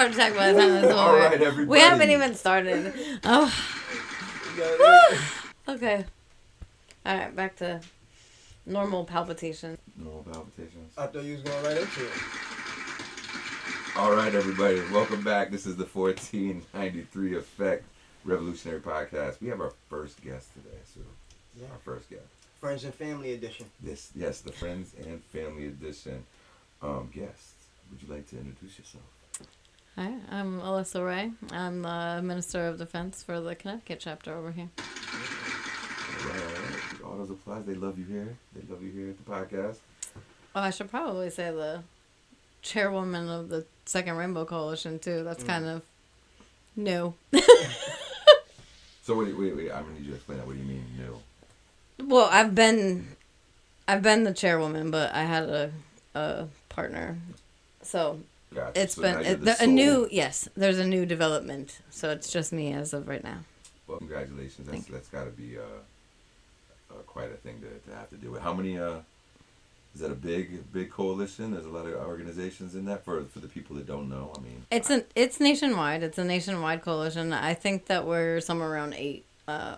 heart attack by the time this is over. All right, everybody. We haven't even started. Oh. Okay. All right, back to normal palpitation. Normal palpitations. I thought you was going right into it. All right, everybody. Welcome back. This is the 1493 Effect Revolutionary Podcast. We have our first guest today, Sue. Yeah. Our first guest. Friends and Family Edition. Yes, the Friends and Family Edition. Guests, would you like to introduce yourself? Hi, I'm Alyssa Rae. I'm the Minister of Defense for the Connecticut chapter over here. All right. All those applause. They love you here. They love you here at the podcast. Oh, I should probably say the chairwoman of the Second Rainbow Coalition, too. That's kind of new. So wait. I'm going to need you to explain that. What do you mean new? Well, I've been the chairwoman, but I had a partner. So Gotcha. it's so been there's a new development. So it's just me as of right now. Well, congratulations. That's got to be quite a thing to have to do with. How many? Is that a big coalition? There's a lot of organizations in that for the people that don't know. I mean, it's nationwide. It's a nationwide coalition. I think that we're somewhere around 8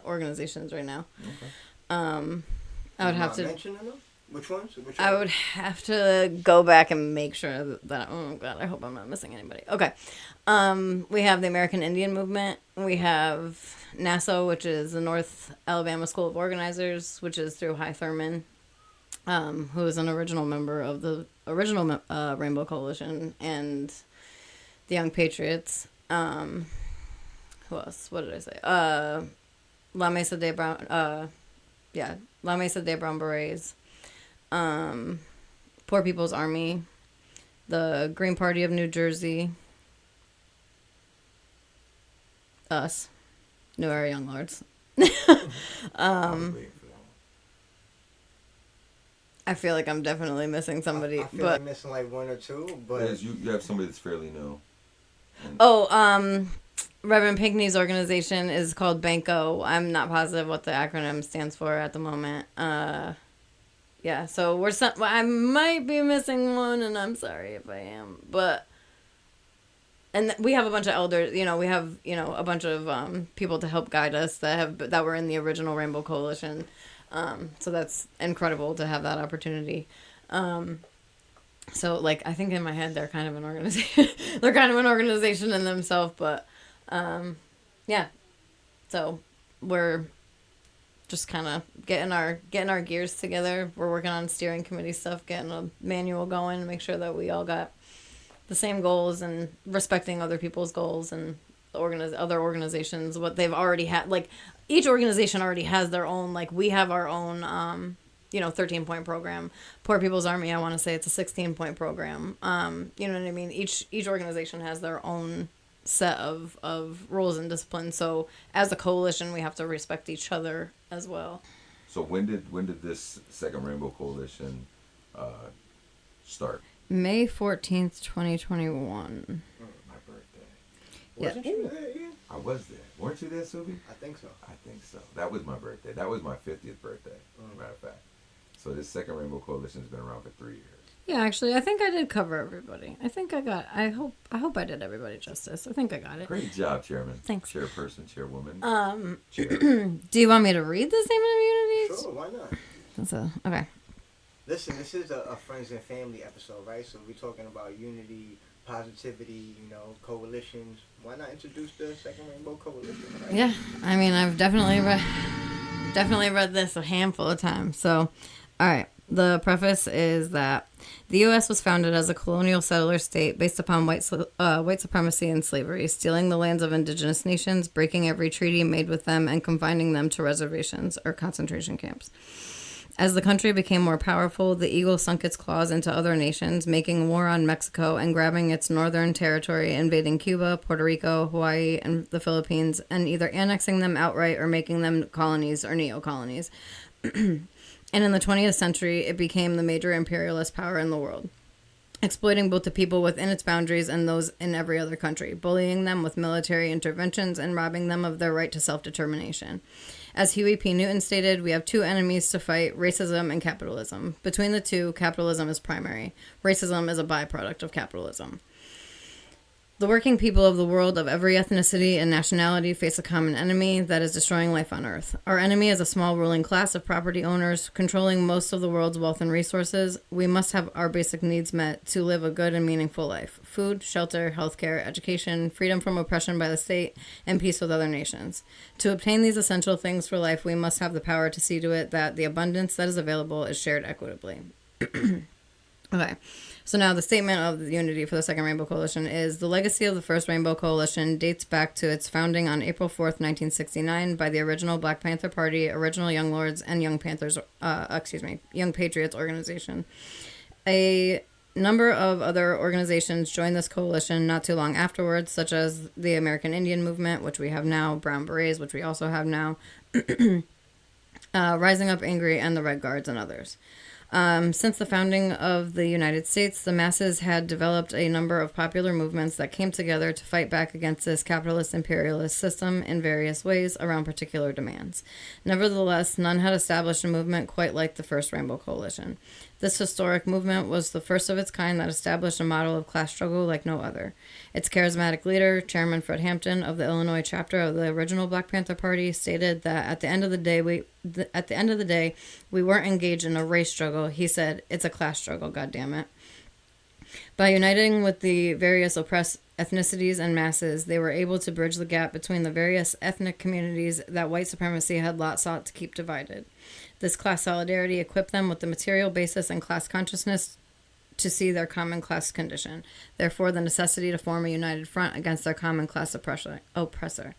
organizations right now. Okay. I would have to mention them? Which ones? I would have to go back and make sure that oh god, I hope I'm not missing anybody. Okay. We have the American Indian Movement. We have NASO, which is the North Alabama School of Organizers, which is through Hy Thurman, who is an original member of the original Rainbow Coalition, and the Young Patriots. Who else? What did I say? La Mesa de Brown. La Mesa de Brown Berets. Poor People's Army, the Green Party of New Jersey, us, New Era Young Lords. I feel like I'm definitely missing somebody, I feel like I'm missing like 1 or 2, but you have somebody that's fairly new. Reverend Pinckney's organization is called Banco. I'm not positive what the acronym stands for at the moment. Yeah, so I might be missing one, and I'm sorry if I am, and we have a bunch of elders, we have, a bunch of people to help guide us that were in the original Rainbow Coalition. So that's incredible to have that opportunity. So like, I think in my head, they're kind of an organization, in themselves, but, yeah, so we're just kind of getting our gears together. We're working on steering committee stuff, getting a manual going to make sure that we all got the same goals and respecting other people's goals and other organizations, what they've already had. Like, each organization already has their own, like, we have our own, 13-point program. Poor People's Army, I want to say it's a 16-point program. You know what I mean? Each organization has their own set of rules and discipline. So as a coalition, we have to respect each other as well. So when did this Second Rainbow Coalition start? May 14th, 2021. My birthday. wasn't you there again? I was there. Weren't you there, Subi? I think so. I think so. That was my birthday. That was my 50th birthday, matter of fact. So this Second Rainbow Coalition has been around for 3 years. Yeah, actually, I think I did cover everybody. I hope I did everybody justice. I think I got it. Great job, Chairman. Thanks. Chairperson, Chairwoman. Chair. Do you want me to read the statement of immunities? Sure, why not? Okay. Listen, this is a friends and family episode, right? So we're talking about unity, positivity, coalitions. Why not introduce the Second Rainbow Coalition, right? Yeah, I mean, I've definitely read this a handful of times. So, all right. The preface is that the U.S. was founded as a colonial settler state based upon white supremacy and slavery, stealing the lands of indigenous nations, breaking every treaty made with them, and confining them to reservations or concentration camps. As the country became more powerful, the eagle sunk its claws into other nations, making war on Mexico and grabbing its northern territory, invading Cuba, Puerto Rico, Hawaii, and the Philippines, and either annexing them outright or making them colonies or neo-colonies. And in the 20th century, it became the major imperialist power in the world, exploiting both the people within its boundaries and those in every other country, bullying them with military interventions and robbing them of their right to self-determination. As Huey P. Newton stated, we have 2 enemies to fight, racism and capitalism. Between the two, capitalism is primary. Racism is a byproduct of capitalism. The working people of the world of every ethnicity and nationality face a common enemy that is destroying life on Earth. Our enemy is a small ruling class of property owners controlling most of the world's wealth and resources. We must have our basic needs met to live a good and meaningful life. Food, shelter, healthcare, education, freedom from oppression by the state, and peace with other nations. To obtain these essential things for life, we must have the power to see to it that the abundance that is available is shared equitably. Okay. So now the statement of the unity for the Second Rainbow Coalition is the legacy of the First Rainbow Coalition dates back to its founding on April 4th, 1969 by the original Black Panther Party, original Young Lords, and Young Patriots organization. A number of other organizations joined this coalition not too long afterwards, such as the American Indian Movement, which we have now, Brown Berets, which we also have now, Rising Up Angry, and the Red Guards, and others. Since the founding of the United States, the masses had developed a number of popular movements that came together to fight back against this capitalist imperialist system in various ways around particular demands. Nevertheless, none had established a movement quite like the First Rainbow Coalition. This historic movement was the first of its kind that established a model of class struggle like no other. Its charismatic leader, Chairman Fred Hampton of the Illinois chapter of the original Black Panther Party, stated that at the end of the day, we weren't engaged in a race struggle. He said, "It's a class struggle, goddammit." By uniting with the various oppressed ethnicities and masses, they were able to bridge the gap between the various ethnic communities that white supremacy had sought to keep divided. This class solidarity equipped them with the material basis and class consciousness to see their common class condition, therefore the necessity to form a united front against their common class oppressor.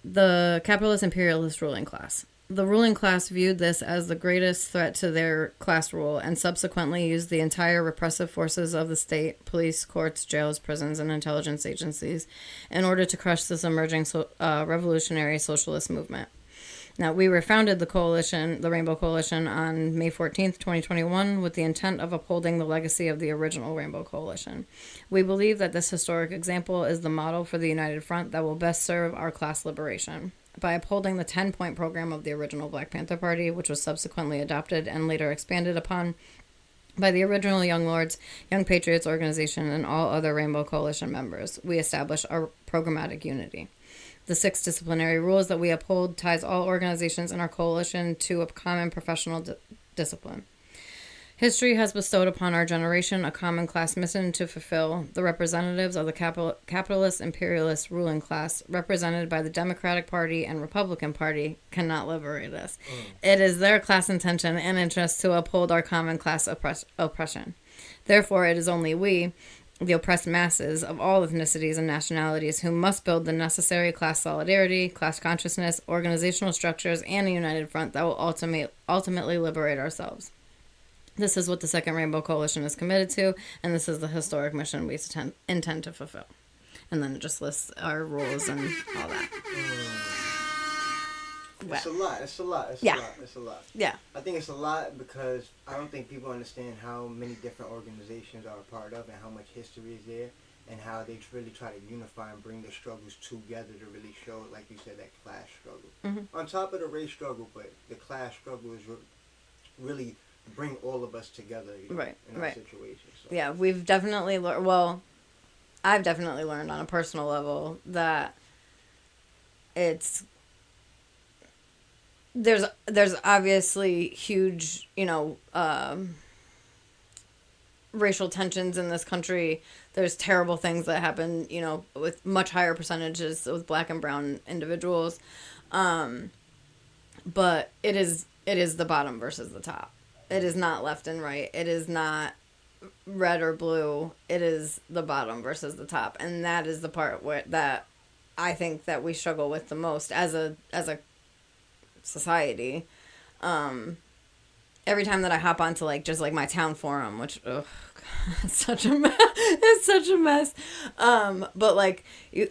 The capitalist imperialist ruling class. The ruling class viewed this as the greatest threat to their class rule and subsequently used the entire repressive forces of the state, police, courts, jails, prisons, and intelligence agencies in order to crush this emerging revolutionary socialist movement. Now, we refounded the coalition, the Rainbow Coalition, on May 14th, 2021, with the intent of upholding the legacy of the original Rainbow Coalition. We believe that this historic example is the model for the United Front that will best serve our class liberation. By upholding the 10-point program of the original Black Panther Party, which was subsequently adopted and later expanded upon by the original Young Lords, Young Patriots organization, and all other Rainbow Coalition members, we establish our programmatic unity. The 6 disciplinary rules that we uphold ties all organizations in our coalition to a common professional discipline. History has bestowed upon our generation a common class mission to fulfill. The representatives of the capitalist imperialist ruling class, represented by the Democratic Party and Republican Party, cannot liberate us. It is their class intention and interest to uphold our common class oppression. Therefore, it is only we, the oppressed masses of all ethnicities and nationalities, who must build the necessary class solidarity, class consciousness, organizational structures, and a united front that will ultimately liberate ourselves. This is what the Second Rainbow Coalition is committed to, and this is the historic mission we intend to fulfill. And then it just lists our rules and all that. It's a lot. It's a lot. Yeah. I think it's a lot because I don't think people understand how many different organizations are a part of and how much history is there and how they really try to unify and bring their struggles together to really show, like you said, that class struggle. Mm-hmm. On top of the race struggle, but the class struggle is really bring all of us together, in our situation. So. Yeah, we've definitely learned, well, I've definitely learned on a personal level that there's obviously huge, racial tensions in this country. There's terrible things that happen, with much higher percentages with black and brown individuals. But it is the bottom versus the top. It is not left and right. It is not red or blue. It is the bottom versus the top. And that is the part that I think that we struggle with the most as a society. Every time that I hop onto my town forum, which it's such a mess. It's such a mess. But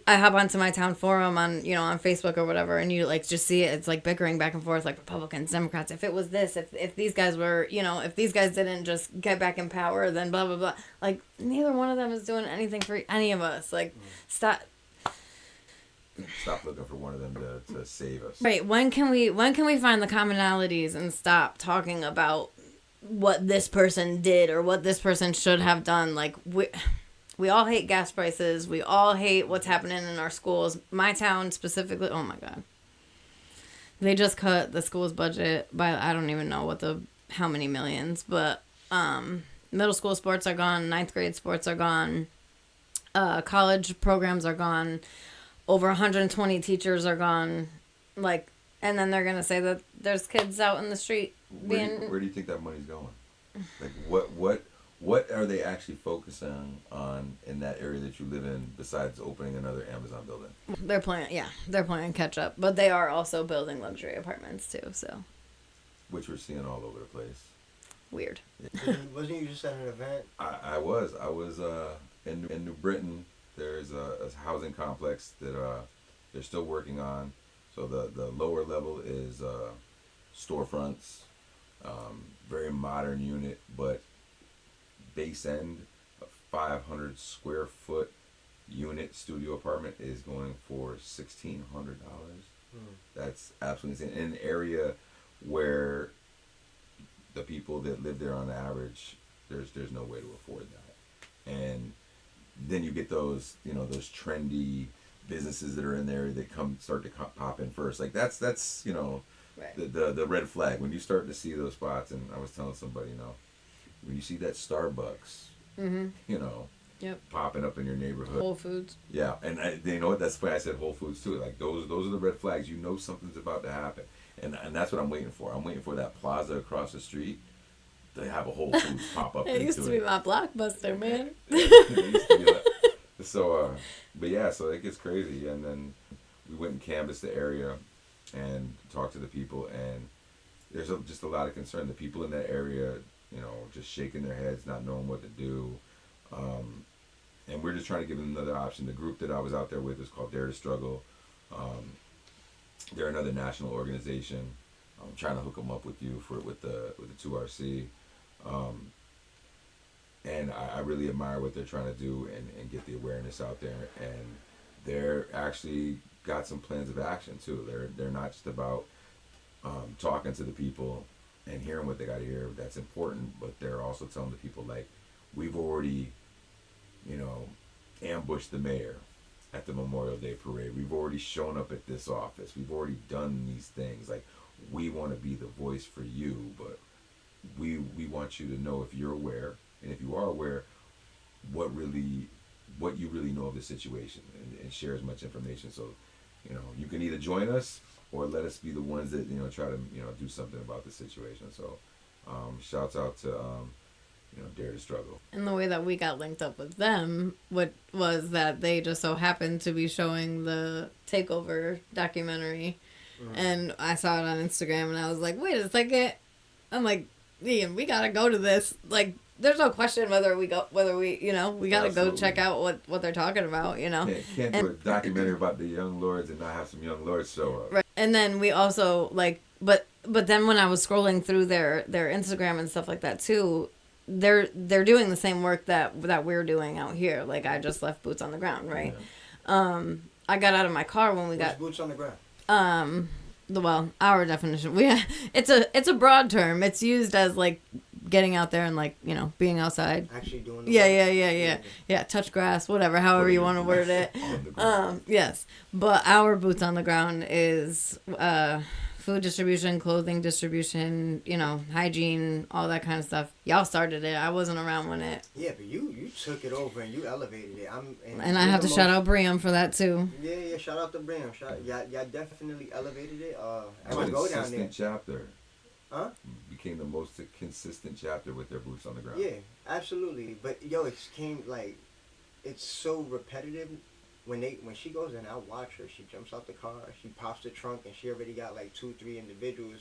I hop onto my town forum on Facebook or whatever, and you just see it. It's bickering back and forth, Republicans, Democrats. If it was this, if these guys were, if these guys didn't just get back in power, then blah blah blah. Neither one of them is doing anything for any of us. Stop looking for one of them to save us. Right. When can we find the commonalities and stop talking about what this person did or what this person should have done? We all hate gas prices. We all hate what's happening in our schools. My town specifically, oh my God. They just cut the school's budget by, I don't even know how many millions, but middle school sports are gone, ninth grade sports are gone, college programs are gone, over 120 teachers are gone, like, and then they're gonna say that there's kids out in the street being. Where do you think that money's going? Like, what are they actually focusing on in that area that you live in besides opening another Amazon building? They're playing catch up, but they are also building luxury apartments too. So, which we're seeing all over the place. Weird. Yeah. Wasn't you just at an event? I was in New Britain. There's a housing complex that they're still working on. So the lower level is storefronts, very modern unit, but base end, a 500 square foot unit studio apartment is going for $1,600. That's absolutely insane. In an area where the people that live there on average, there's no way to afford that. And then you get those trendy businesses that are in there that start to pop in first. Like that's right. the red flag when you start to see those spots. And I was telling somebody, when you see that Starbucks, Yep. popping up in your neighborhood, Whole Foods. Yeah, and you know what? That's why I said Whole Foods too. Like those are the red flags. You know something's about to happen, and that's what I'm waiting for. I'm waiting for that plaza across the street to have a Whole Foods pop up. It used to be my Blockbuster, man. It used to be like, so, but yeah, so it gets crazy, and then we went and canvassed the area and talked to the people, and there's just a lot of concern. The people in that area, just shaking their heads, not knowing what to do. And we're just trying to give them another option. The group that I was out there with is called Dare to Struggle. They're another national organization. I'm trying to hook them up with you with the 2RC. And I really admire what they're trying to do and get the awareness out there. And they're actually got some plans of action too. They're not just about talking to the people and hearing what they got to hear. That's important, but they're also telling the people, like, we've already ambushed the mayor at the Memorial Day parade. We've already shown up at this office. We've already done these things. Like, we want to be the voice for you, but we want you to know, if you're aware, and if you are aware, what you really know of the situation, and share as much information. So, you can either join us or let us be the ones that try to do something about the situation. So, shouts out to Dare to Struggle. And the way that we got linked up with them was that they just so happened to be showing the Takeover documentary. And I saw it on Instagram, and I was like, wait a second. I'm like, Ian, we gotta go to this. Like, there's no question whether we gotta Absolutely. go check out what they're talking about, Can't do a documentary about the young lords and not have some young lords show up. Right. And then we also, like, but then when I was scrolling through their Instagram and stuff like that too, they're doing the same work that we're doing out here. Like, I just left boots on the ground, right? Yeah. I got out of my car when we got boots on the ground. Our definition. It's a broad term. It's used as like getting out there and like, being outside. Actually doing the work. Yeah, touch grass, whatever, however you want to word it. Yes. But our boots on the ground is food distribution, clothing distribution, hygiene, all that kind of stuff. Y'all started it. I wasn't around when it. Yeah, but you took it over and you elevated it. And I have to shout out Briam for that too. Yeah. Shout out to Briam. Y'all definitely elevated it. I would go down there. Consistent chapter. Huh? Became the most consistent chapter with their boots on the ground. Yeah, absolutely. But it's so repetitive. When she goes in, I watch her. She jumps out the car. She pops the trunk, and she already got like 2-3 individuals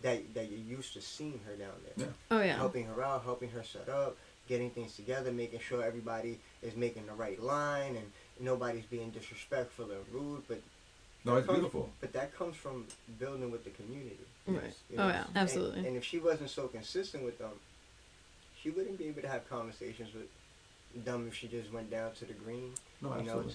that you're used to seeing her down there. Yeah. Oh yeah. Helping her out, helping her set up, getting things together, making sure everybody is making the right line, and nobody's being disrespectful or rude. But no, it's beautiful. But that comes from building with the community. Right. Oh yeah, absolutely. And if she wasn't so consistent with them, she wouldn't be able to have conversations with them if she just went down to the green. No, absolutely.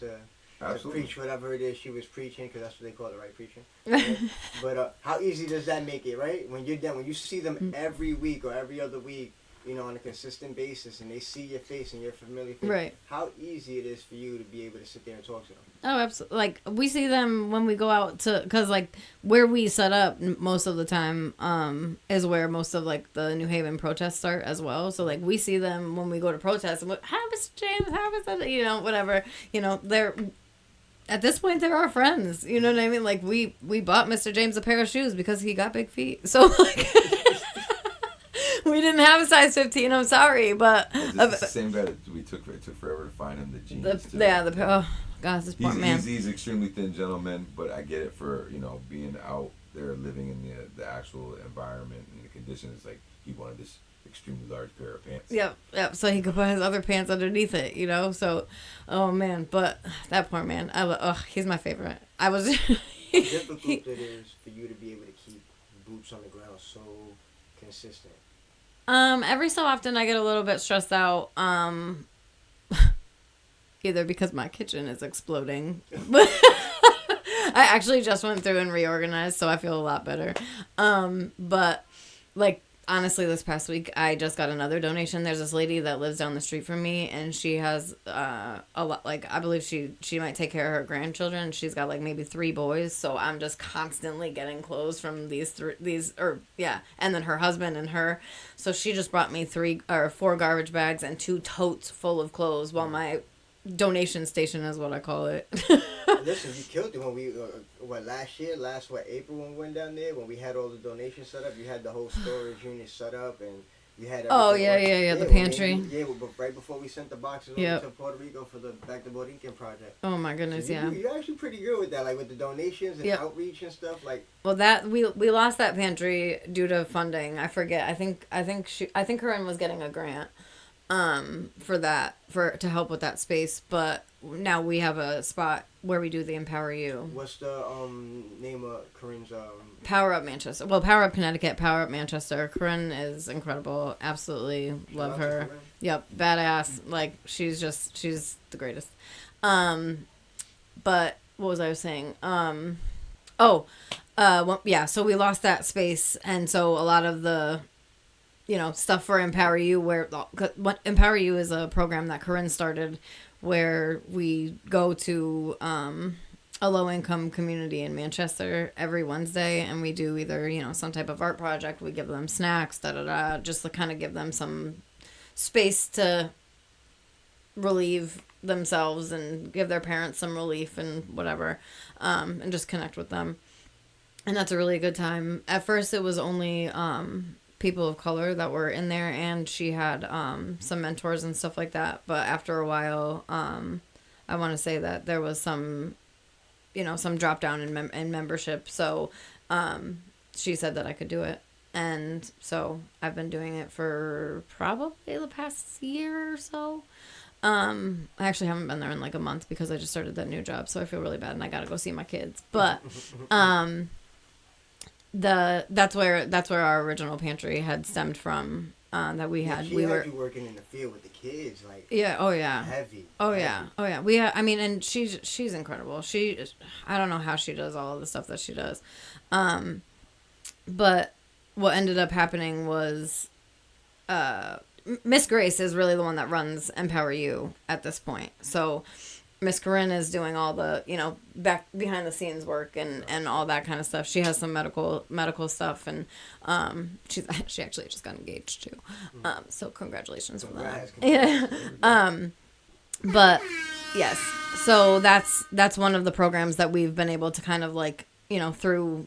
To preach whatever it is she was preaching, because that's what they call it, right? Preaching. Right? But how easy does that make it, right? When you're done, when you see them every week or every other week, on a consistent basis, and they see your face and your familiar face, Right. how easy it is for you to be able to sit there and talk to them. Oh, absolutely. Like, we see them when we go out to, because, like, where we set up most of the time is where most of, like, the New Haven protests start as well. So, like, we see them when we go to protest, and we're, hi, Mr. James, how is that, whatever. They're, at this point, they're our friends. You know what I mean? Like, we bought Mr. James a pair of shoes because he got big feet. So, like... We didn't have a size 15. I'm sorry, but This is the same guy that it took forever to find him the jeans. oh god, this poor man. He's extremely thin gentleman, but I get it for being out there living in the actual environment and the conditions. Like he wanted this extremely large pair of pants. Yep. So he could put his other pants underneath it, So, oh man, but that poor man. He's my favorite. I was. How difficult it is for you to be able to keep boots on the ground so consistent. Every so often I get a little bit stressed out, either because my kitchen is exploding. I actually just went through and reorganized, so I feel a lot better. But, like, honestly, this past week, I just got another donation. There's this lady that lives down the street from me, and she has, a lot, like, I believe she might take care of her grandchildren. She's got, like, maybe 3 boys, so I'm just constantly getting clothes from and then her husband and her. So she just brought me 4 garbage bags and 2 totes full of clothes while my donation station is what I call it. Listen, you killed it when we, April when we went down there, when we had all the donations set up, you had the whole storage unit set up, and you had the pantry. But right before we sent the boxes over to Puerto Rico for the Back to Puerto Rican project. Oh my goodness, so you're actually pretty good with that, like with the donations and outreach and stuff, like. Well, that we lost that pantry due to funding. I forget. I think Corinne was getting a grant to help with that space, but now we have a spot where we do the Empower You. What's the name of Corinne's Power Up Manchester. Well, Power Up Connecticut, Power Up Manchester. Corinne is incredible. Absolutely love her. Yep, badass. Like she's the greatest. But what was I saying? So we lost that space, and so a lot of the stuff for Empower You, where Empower You is a program that Corinne started where we go to a low-income community in Manchester every Wednesday, and we do either, some type of art project. We give them snacks, just to kind of give them some space to relieve themselves and give their parents some relief and whatever, and just connect with them. And that's a really good time. At first, it was only people of color that were in there, and she had some mentors and stuff like that. But after a while, I want to say that there was some drop down in membership. So she said that I could do it, and so I've been doing it for probably the past year or so. I actually haven't been there in like a month because I just started that new job, so I feel really bad, and I gotta go see my kids. But that's where our original pantry had stemmed from. That we had. We were working in the field with the kids, like heavy. And she's incredible. I don't know how she does all of the stuff that she does, but what ended up happening was, Miss Grace is really the one that runs Empower You at this point. So Miss Corinne is doing all the, back behind the scenes work and all that kind of stuff. She has some medical stuff, and she actually just got engaged too. So congratulations for that. Yeah. But yes, so that's one of the programs that we've been able to kind of like, through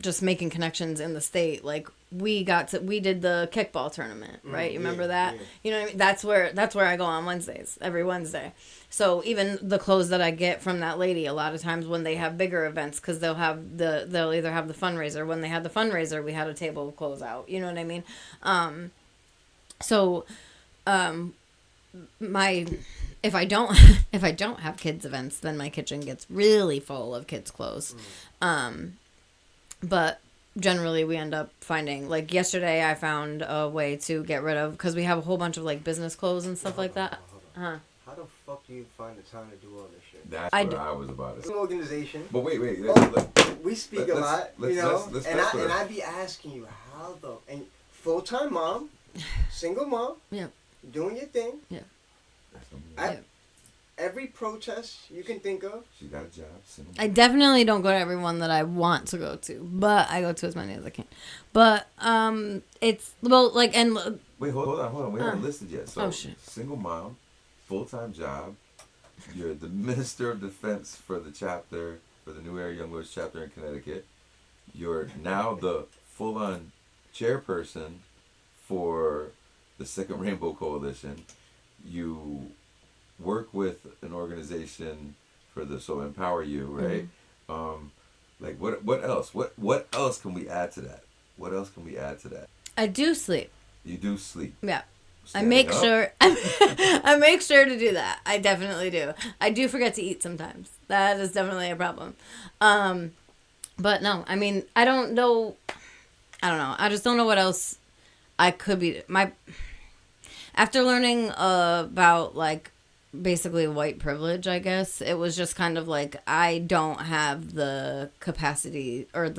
just making connections in the state, like we did the kickball tournament, right? You remember that? Yeah. You know what I mean? That's where I go on Wednesdays, every Wednesday. So even the clothes that I get from that lady, a lot of times when they have bigger events, because they'll either have the fundraiser. When they had the fundraiser, we had a table of clothes out. You know what I mean? If I don't have kids events, then my kitchen gets really full of kids clothes. But generally we end up finding, like yesterday I found a way to get rid of, because we have a whole bunch of like business clothes and stuff like that. How the fuck do you find the time to do all this shit? That's what I was about to say. It's an organization. But wait. We speak a lot, and I be asking you and full-time mom, Single mom. Yeah. Doing your thing. Yeah. Every protest you can think of. She got a job. Single I definitely don't go to every one that I want to go to, but I go to as many as I can. But it's well like and wait, hold on. We haven't listed yet. So, shit. Single mom, full-time job. You're the Minister of Defense for the chapter for the New Era Young Widows chapter in Connecticut. You're now the full-on chairperson for the Second Rainbow Coalition. You work with an organization for the So Empower You, right? Mm-hmm. Like what else? What else can we add to that? What else can we add to that? I do sleep. You do sleep. Yeah. Standing I make up? sure I make sure to do that. I definitely do. I do forget to eat sometimes. That is definitely a problem. But no, I mean, I don't know. I just don't know what else I could be. After learning about like basically white privilege, I guess it was just kind of like I don't have the capacity or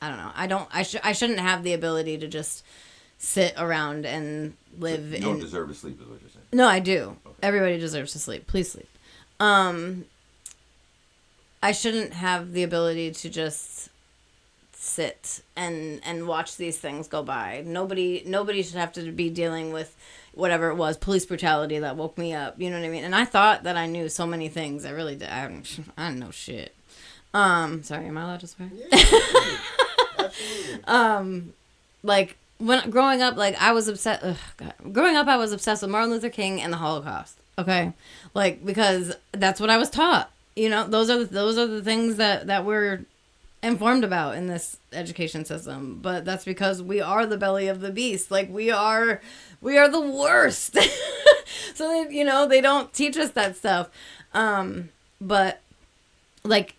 I shouldn't have the ability to just sit around and live. You don't deserve to sleep, is what you're saying. No, I do. Okay. Everybody deserves to sleep. Please sleep. I shouldn't have the ability to just sit and watch these things go by. Nobody should have to be dealing with whatever it was, police brutality that woke me up. You know what I mean? And I thought that I knew so many things. I really did. I didn't know shit. Sorry, am I allowed to swear? Yeah, absolutely. Like when growing up, like I was obsessed. Growing up, I was obsessed with Martin Luther King and the Holocaust. Okay, like because that's what I was taught. You know, those are the things that we're informed about in this education system. But that's because we are the belly of the beast. Like we are the worst. So they don't teach us that stuff. But like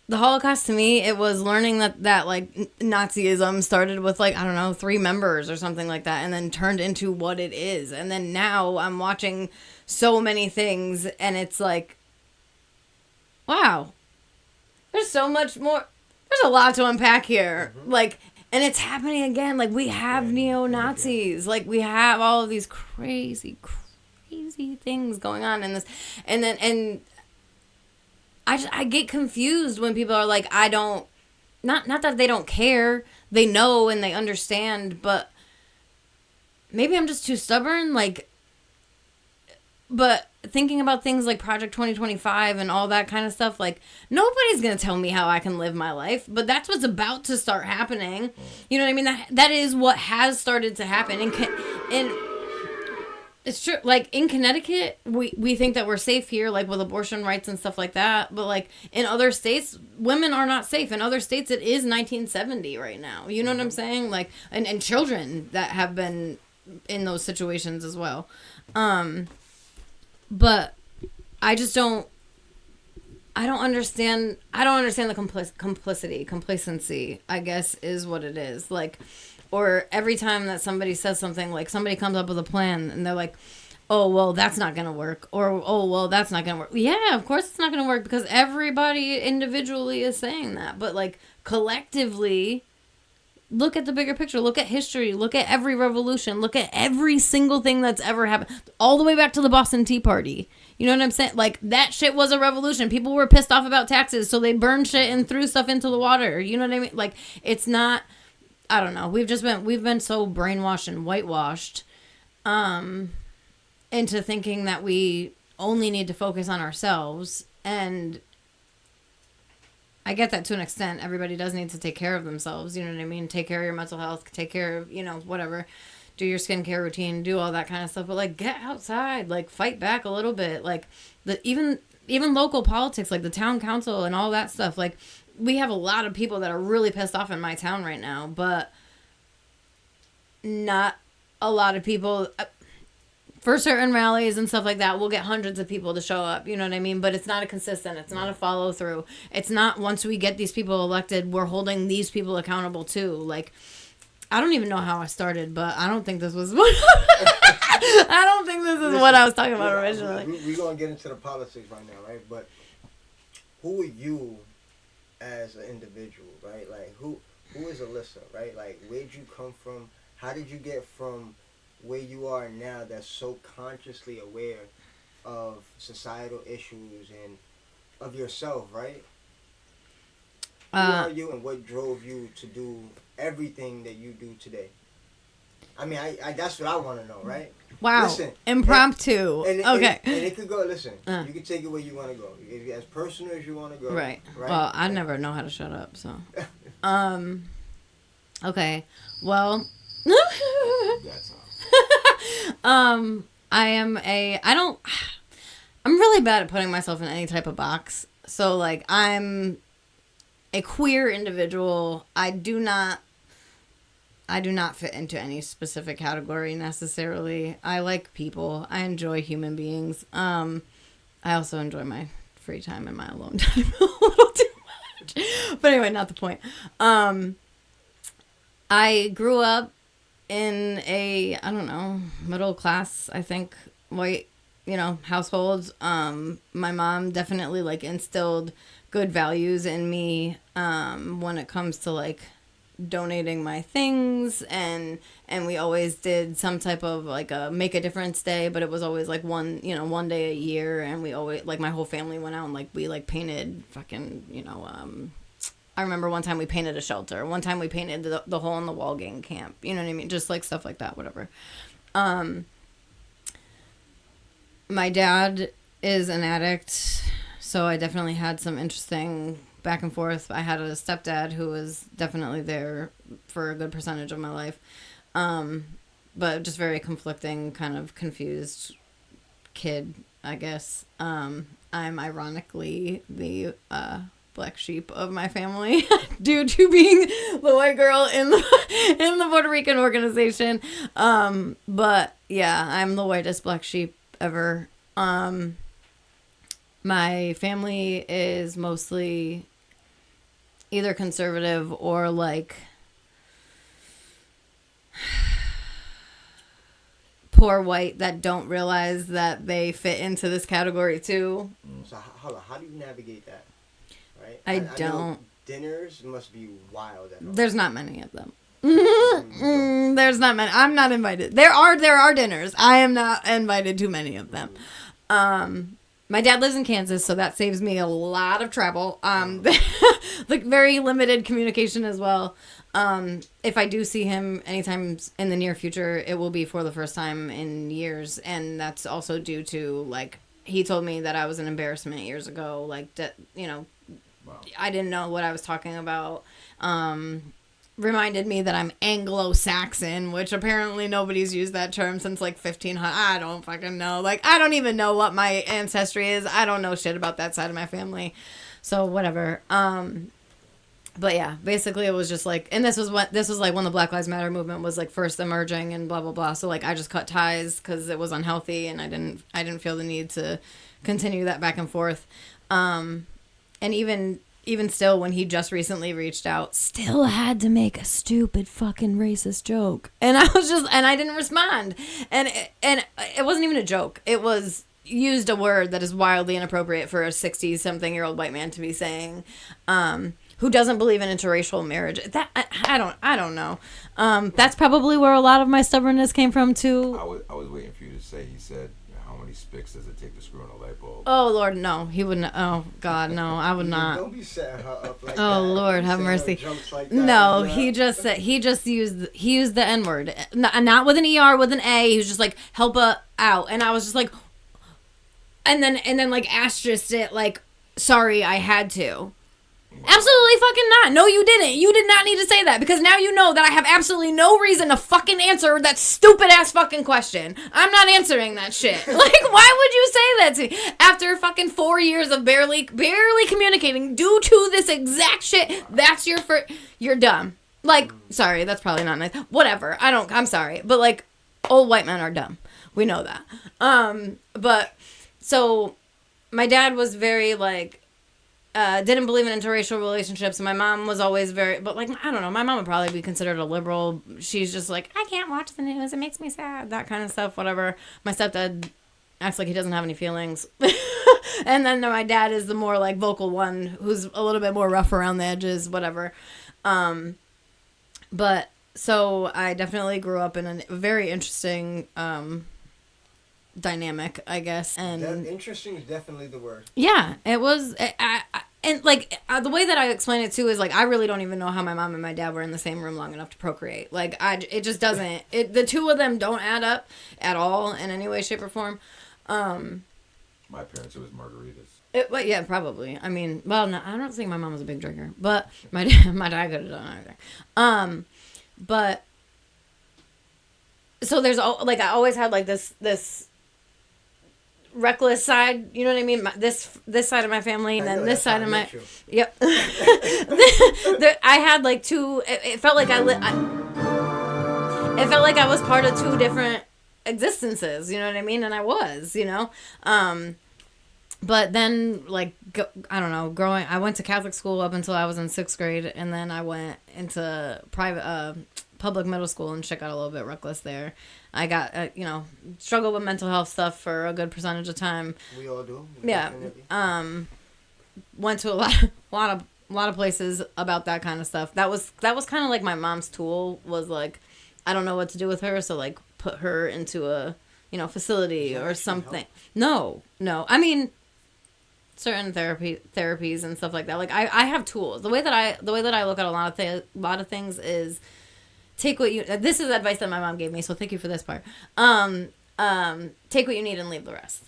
the Holocaust to me, it was learning that like Nazism started with like, I don't know, 3 members or something like that, and then turned into what it is. And then now I'm watching so many things and it's like, wow, there's so much more. There's a lot to unpack here. Mm-hmm. Like, and it's happening again. Like we have neo-Nazis. Like we have all of these crazy things going on in this. And I get confused when people are like, not that they don't care. They know and they understand, but maybe I'm just too stubborn. Like, but thinking about things like Project 2025 and all that kind of stuff, like nobody's going to tell me how I can live my life, but that's what's about to start happening. You know what I mean? That is what has started to happen. And it's true. Like in Connecticut, we think that we're safe here, like with abortion rights and stuff like that. But like in other states, women are not safe. In other states, it is 1970 right now. You know what I'm saying? Like, and children that have been in those situations as well. But I just don't understand the complacency, I guess, is what it is. Like, or every time that somebody says something, like somebody comes up with a plan and they're like, oh, well, that's not going to work. Or, oh, well, that's not going to work. Yeah, of course it's not going to work because everybody individually is saying that. But like collectively, look at the bigger picture. Look at history. Look at every revolution. Look at every single thing that's ever happened. All the way back to the Boston Tea Party. You know what I'm saying? Like, that shit was a revolution. People were pissed off about taxes, so they burned shit and threw stuff into the water. You know what I mean? Like, it's not... I don't know. We've been so brainwashed and whitewashed into thinking that we only need to focus on ourselves. And I get that to an extent. Everybody does need to take care of themselves. You know what I mean? Take care of your mental health. Take care of, whatever. Do your skincare routine. Do all that kind of stuff. But, like, get outside. Like, fight back a little bit. Like, even local politics, like the town council and all that stuff. Like, we have a lot of people that are really pissed off in my town right now. But not a lot of people... For certain rallies and stuff like that, we'll get hundreds of people to show up. You know what I mean? But it's not a consistent. It's not a follow through. It's not once we get these people elected, we're holding these people accountable too. Like, I don't even know how I started, but I don't think this was what I don't think this is what I was talking about originally. We're going to get into the politics right now, right? But who are you as an individual, right? Like, who is Alyssa, right? Like, where'd you come from How did you get from where you are now that's so consciously aware of societal issues and of yourself, right? Who are you and what drove you to do everything that you do today? I mean, I that's what I want to know, right? Wow. Listen, impromptu. Okay. And it could go, listen, you can take it where you want to go. As personal as you want to go. Right. Well, I never know how to shut up, so. Okay. Well. That's all. I'm really bad at putting myself in any type of box. So, like, I'm a queer individual. I do not fit into any specific category necessarily. I like people. I enjoy human beings. I also enjoy my free time and my alone time a little too much. But anyway, not the point. I grew up in a, I don't know, middle class, I think, white, households. My mom definitely, like, instilled good values in me when it comes to, like, donating my things, and we always did some type of, like, a make a difference day, but it was always, like, one day a year, and we always, like, my whole family went out and, like, we, like, painted fucking, I remember one time we painted a shelter. One time we painted the hole in the wall gang camp. You know what I mean? Just, like, stuff like that, whatever. My dad is an addict, so I definitely had some interesting back and forth. I had a stepdad who was definitely there for a good percentage of my life. But just very conflicting, kind of confused kid, I guess. I'm ironically the black sheep of my family due to being the white girl in the Puerto Rican organization. But yeah, I'm the whitest black sheep ever. My family is mostly either conservative or, like, poor white that don't realize that they fit into this category too. So how do you navigate that? Right? I know don't. Dinners must be wild at all. There's not many of them. There's not many. I'm not invited. There are dinners. I am not invited to many of them. My dad lives in Kansas, so that saves me a lot of travel. Like, very limited communication as well. If I do see him anytime in the near future, it will be for the first time in years, and that's also due to, like, he told me that I was an embarrassment years ago, like, that, wow. I didn't know what I was talking about. Reminded me that I'm Anglo-Saxon, which apparently nobody's used that term since, like, 1500. I don't fucking know. Like, I don't even know what my ancestry is. I don't know shit about that side of my family. So, whatever. But yeah, basically it was just like, and this was like when the Black Lives Matter movement was, like, first emerging and blah, blah, blah. So, like, I just cut ties because it was unhealthy, and I didn't feel the need to continue that back and forth. And even still, when he just recently reached out, still had to make a stupid fucking racist joke. And I didn't respond. And it wasn't even a joke. It was used a word that is wildly inappropriate for a 60-something-year-old white man to be saying, who doesn't believe in interracial marriage. That I don't know. That's probably where a lot of my stubbornness came from too. I was waiting for you to say, he said, how many spicks does it take to screw in a light bulb? Oh, Lord, no. He wouldn't. Oh, God, no. I would not. Don't be setting her up like that. Oh, Lord, have mercy. Like no, he just used the N-word. Not with an ER, with an A. He was just like, help her out. And I was just like, and then like asterisked it, like, sorry, I had to. Absolutely fucking not. No, you didn't. You did not need to say that, because now you know that I have absolutely no reason to fucking answer that stupid ass fucking question. I'm not answering that shit. Like, why would you say that to me after fucking 4 years of barely communicating due to this exact shit? That's you're dumb. Like, sorry, that's probably not nice. Whatever. I'm sorry, but, like, old white men are dumb. We know that. But so my dad was very, like, didn't believe in interracial relationships, and my mom was always very, but, like, I don't know, my mom would probably be considered a liberal. She's just like, I can't watch the news, it makes me sad, that kind of stuff, whatever. My stepdad acts like he doesn't have any feelings. And then my dad is the more, like, vocal one, who's a little bit more rough around the edges, whatever. But So I definitely grew up in a very interesting dynamic, I guess. And interesting is definitely the word. yeah, it was. And like the way that I explain it too is like I really don't even know how my mom and my dad were in the same room long enough to procreate. Like it just doesn't. The two of them don't add up at all in any way, shape, or form. My parents, it was margaritas. But yeah, probably. I mean, well, no, I don't think my mom was a big drinker, but my dad could have done everything. But so there's like I always had like this reckless side, you know what I mean? This side of my family, and then this side of my yep. I had like two. It felt like it felt like I was part of two different existences. You know what I mean? And I was, you know. But then, like, I don't know, I went to Catholic school up until I was in 6th grade, and then I went into public middle school, and shit got a little bit reckless there. I got, struggled with mental health stuff for a good percentage of time. We all do. Yeah. Went to a lot of places about that kind of stuff. That was kind of like my mom's tool, was like, I don't know what to do with her, so like put her into a, facility or something. No. I mean, certain therapies and stuff like that. Like I have tools. The way that I look at a lot of things is take what you. This is advice that my mom gave me, so thank you for this part. Take what you need and leave the rest.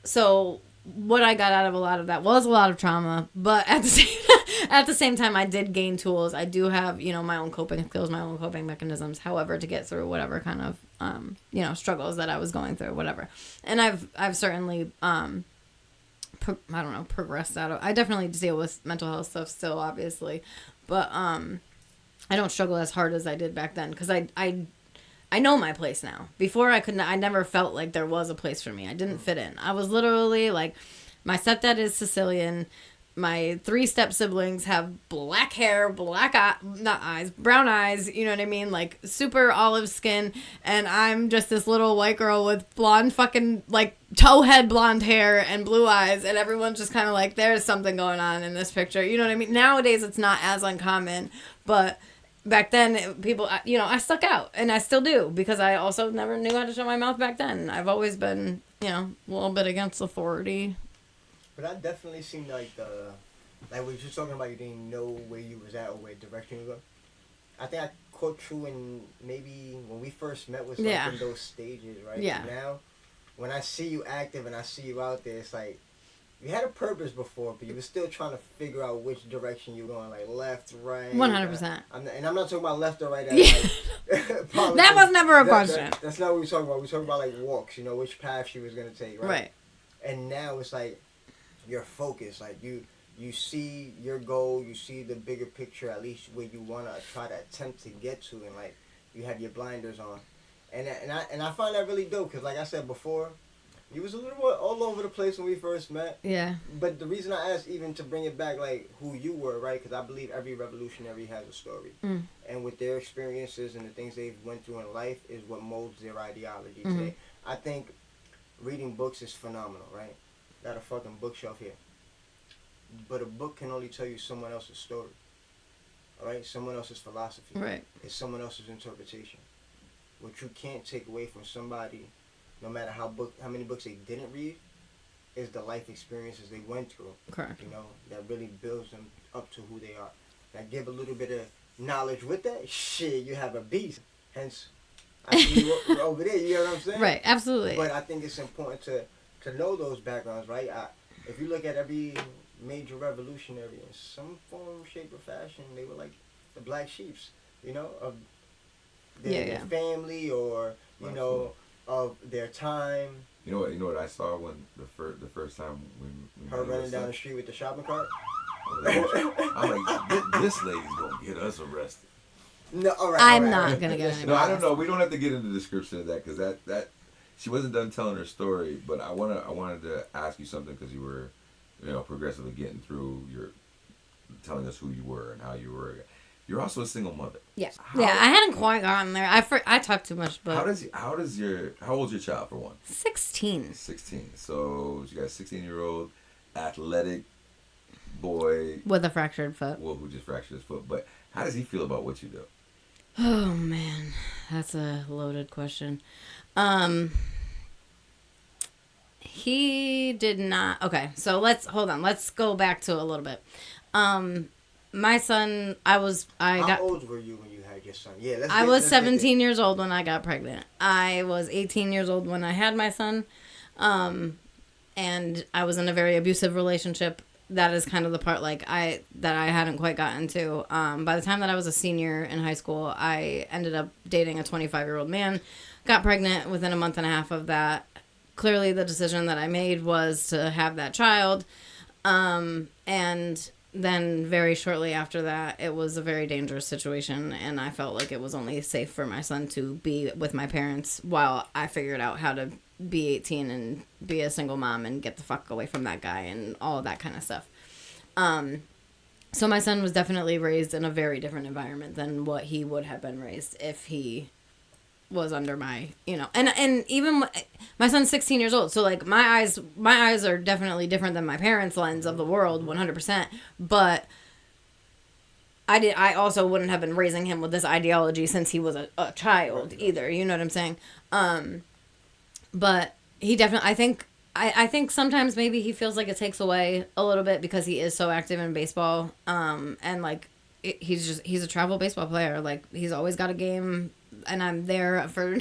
So what I got out of a lot of that was a lot of trauma, but at the same time, I did gain tools. I do have my own coping skills, my own coping mechanisms. However, to get through whatever kind of struggles that I was going through, whatever. And I've certainly progressed out of. I definitely deal with mental health stuff still, obviously, but I don't struggle as hard as I did back then because I know my place now. Before I never felt like there was a place for me. I didn't fit in. I was literally like, my stepdad is Sicilian. My 3 step siblings have black hair, brown eyes, you know what I mean? Like super olive skin. And I'm just this little white girl with blonde fucking like towhead blonde hair and blue eyes. And everyone's just kind of like, there's something going on in this picture. You know what I mean? Nowadays it's not as uncommon, but back then people, I stuck out, and I still do, because I also never knew how to shut my mouth back then. I've always been, a little bit against authority. But I definitely seen like when you're just talking about you didn't know where you was at or where direction you go. I think I caught you in maybe when we first met was like in those stages, right? Yeah. So now, when I see you active and I see you out there, it's like you had a purpose before, but you were still trying to figure out which direction you're going, like left, right. 100%. And I'm not talking about left or right. That was never a question. That's not what we're talking about. We're talking about like walks, which path she was going to take, right? Right. And now it's like your focus, like you see your goal, you see the bigger picture, at least where you want to try to attempt to get to, and like you have your blinders on. And I find that really dope, because like I said before, you was a little more all over the place when we first met. Yeah. But the reason I asked, even to bring it back, like, who you were, right? Because I believe every revolutionary has a story. And with their experiences and the things they've went through in life is what molds their ideology today. I think reading books is phenomenal, right? Got a fucking bookshelf here. But a book can only tell you someone else's story. All right? Someone else's philosophy. Right. It's someone else's interpretation. What you can't take away from somebody, no matter how many books they didn't read, is the life experiences they went through. Correct. That really builds them up to who they are. Now, give a little bit of knowledge with that, shit, you have a beast. Hence, I see you over there, you know what I'm saying? Right, absolutely. But I think it's important to know those backgrounds, right? If you look at every major revolutionary in some form, shape, or fashion, they were like the black sheeps, of their family, or, of their time. You know what I saw when the first time when her running down the street with the shopping cart. I'm like, this lady's gonna get us arrested. No, all right. I'm not gonna get anybody. No, I don't know. We don't have to get into the description of that, because that she wasn't done telling her story. But I wanted to ask you something, because you were, progressively getting through your telling us who you were and how you were. You're also a single mother. Yeah. I hadn't quite gotten there. I talk too much, but how old's your child, for one? 16. 16. So you got a 16-year-old athletic boy with a fractured foot. Well, who just fractured his foot. But how does he feel about what you do? Oh man, that's a loaded question. He did not. Okay, so let's hold on. Let's go back to a little bit. My son, How old were you when you had your son? Yeah, I was 17 years old when I got pregnant. I was 18 years old when I had my son. And I was in a very abusive relationship. That is kind of the part that I hadn't quite gotten to. By the time that I was a senior in high school, I ended up dating a 25-year-old man. Got pregnant within a month and a half of that. Clearly, the decision that I made was to have that child. And then very shortly after that, it was a very dangerous situation, and I felt like it was only safe for my son to be with my parents while I figured out how to be 18 and be a single mom and get the fuck away from that guy and all of that kind of stuff. So my son was definitely raised in a very different environment than what he would have been raised if he was under my, and even my son's 16 years old. So like my eyes are definitely different than my parents' lens of the world, 100%. But I also wouldn't have been raising him with this ideology since he was a child either. You know what I'm saying? But he definitely, I think sometimes maybe he feels like it takes away a little bit because he is so active in baseball. And like, he's a travel baseball player. Like he's always got a game, and I'm there for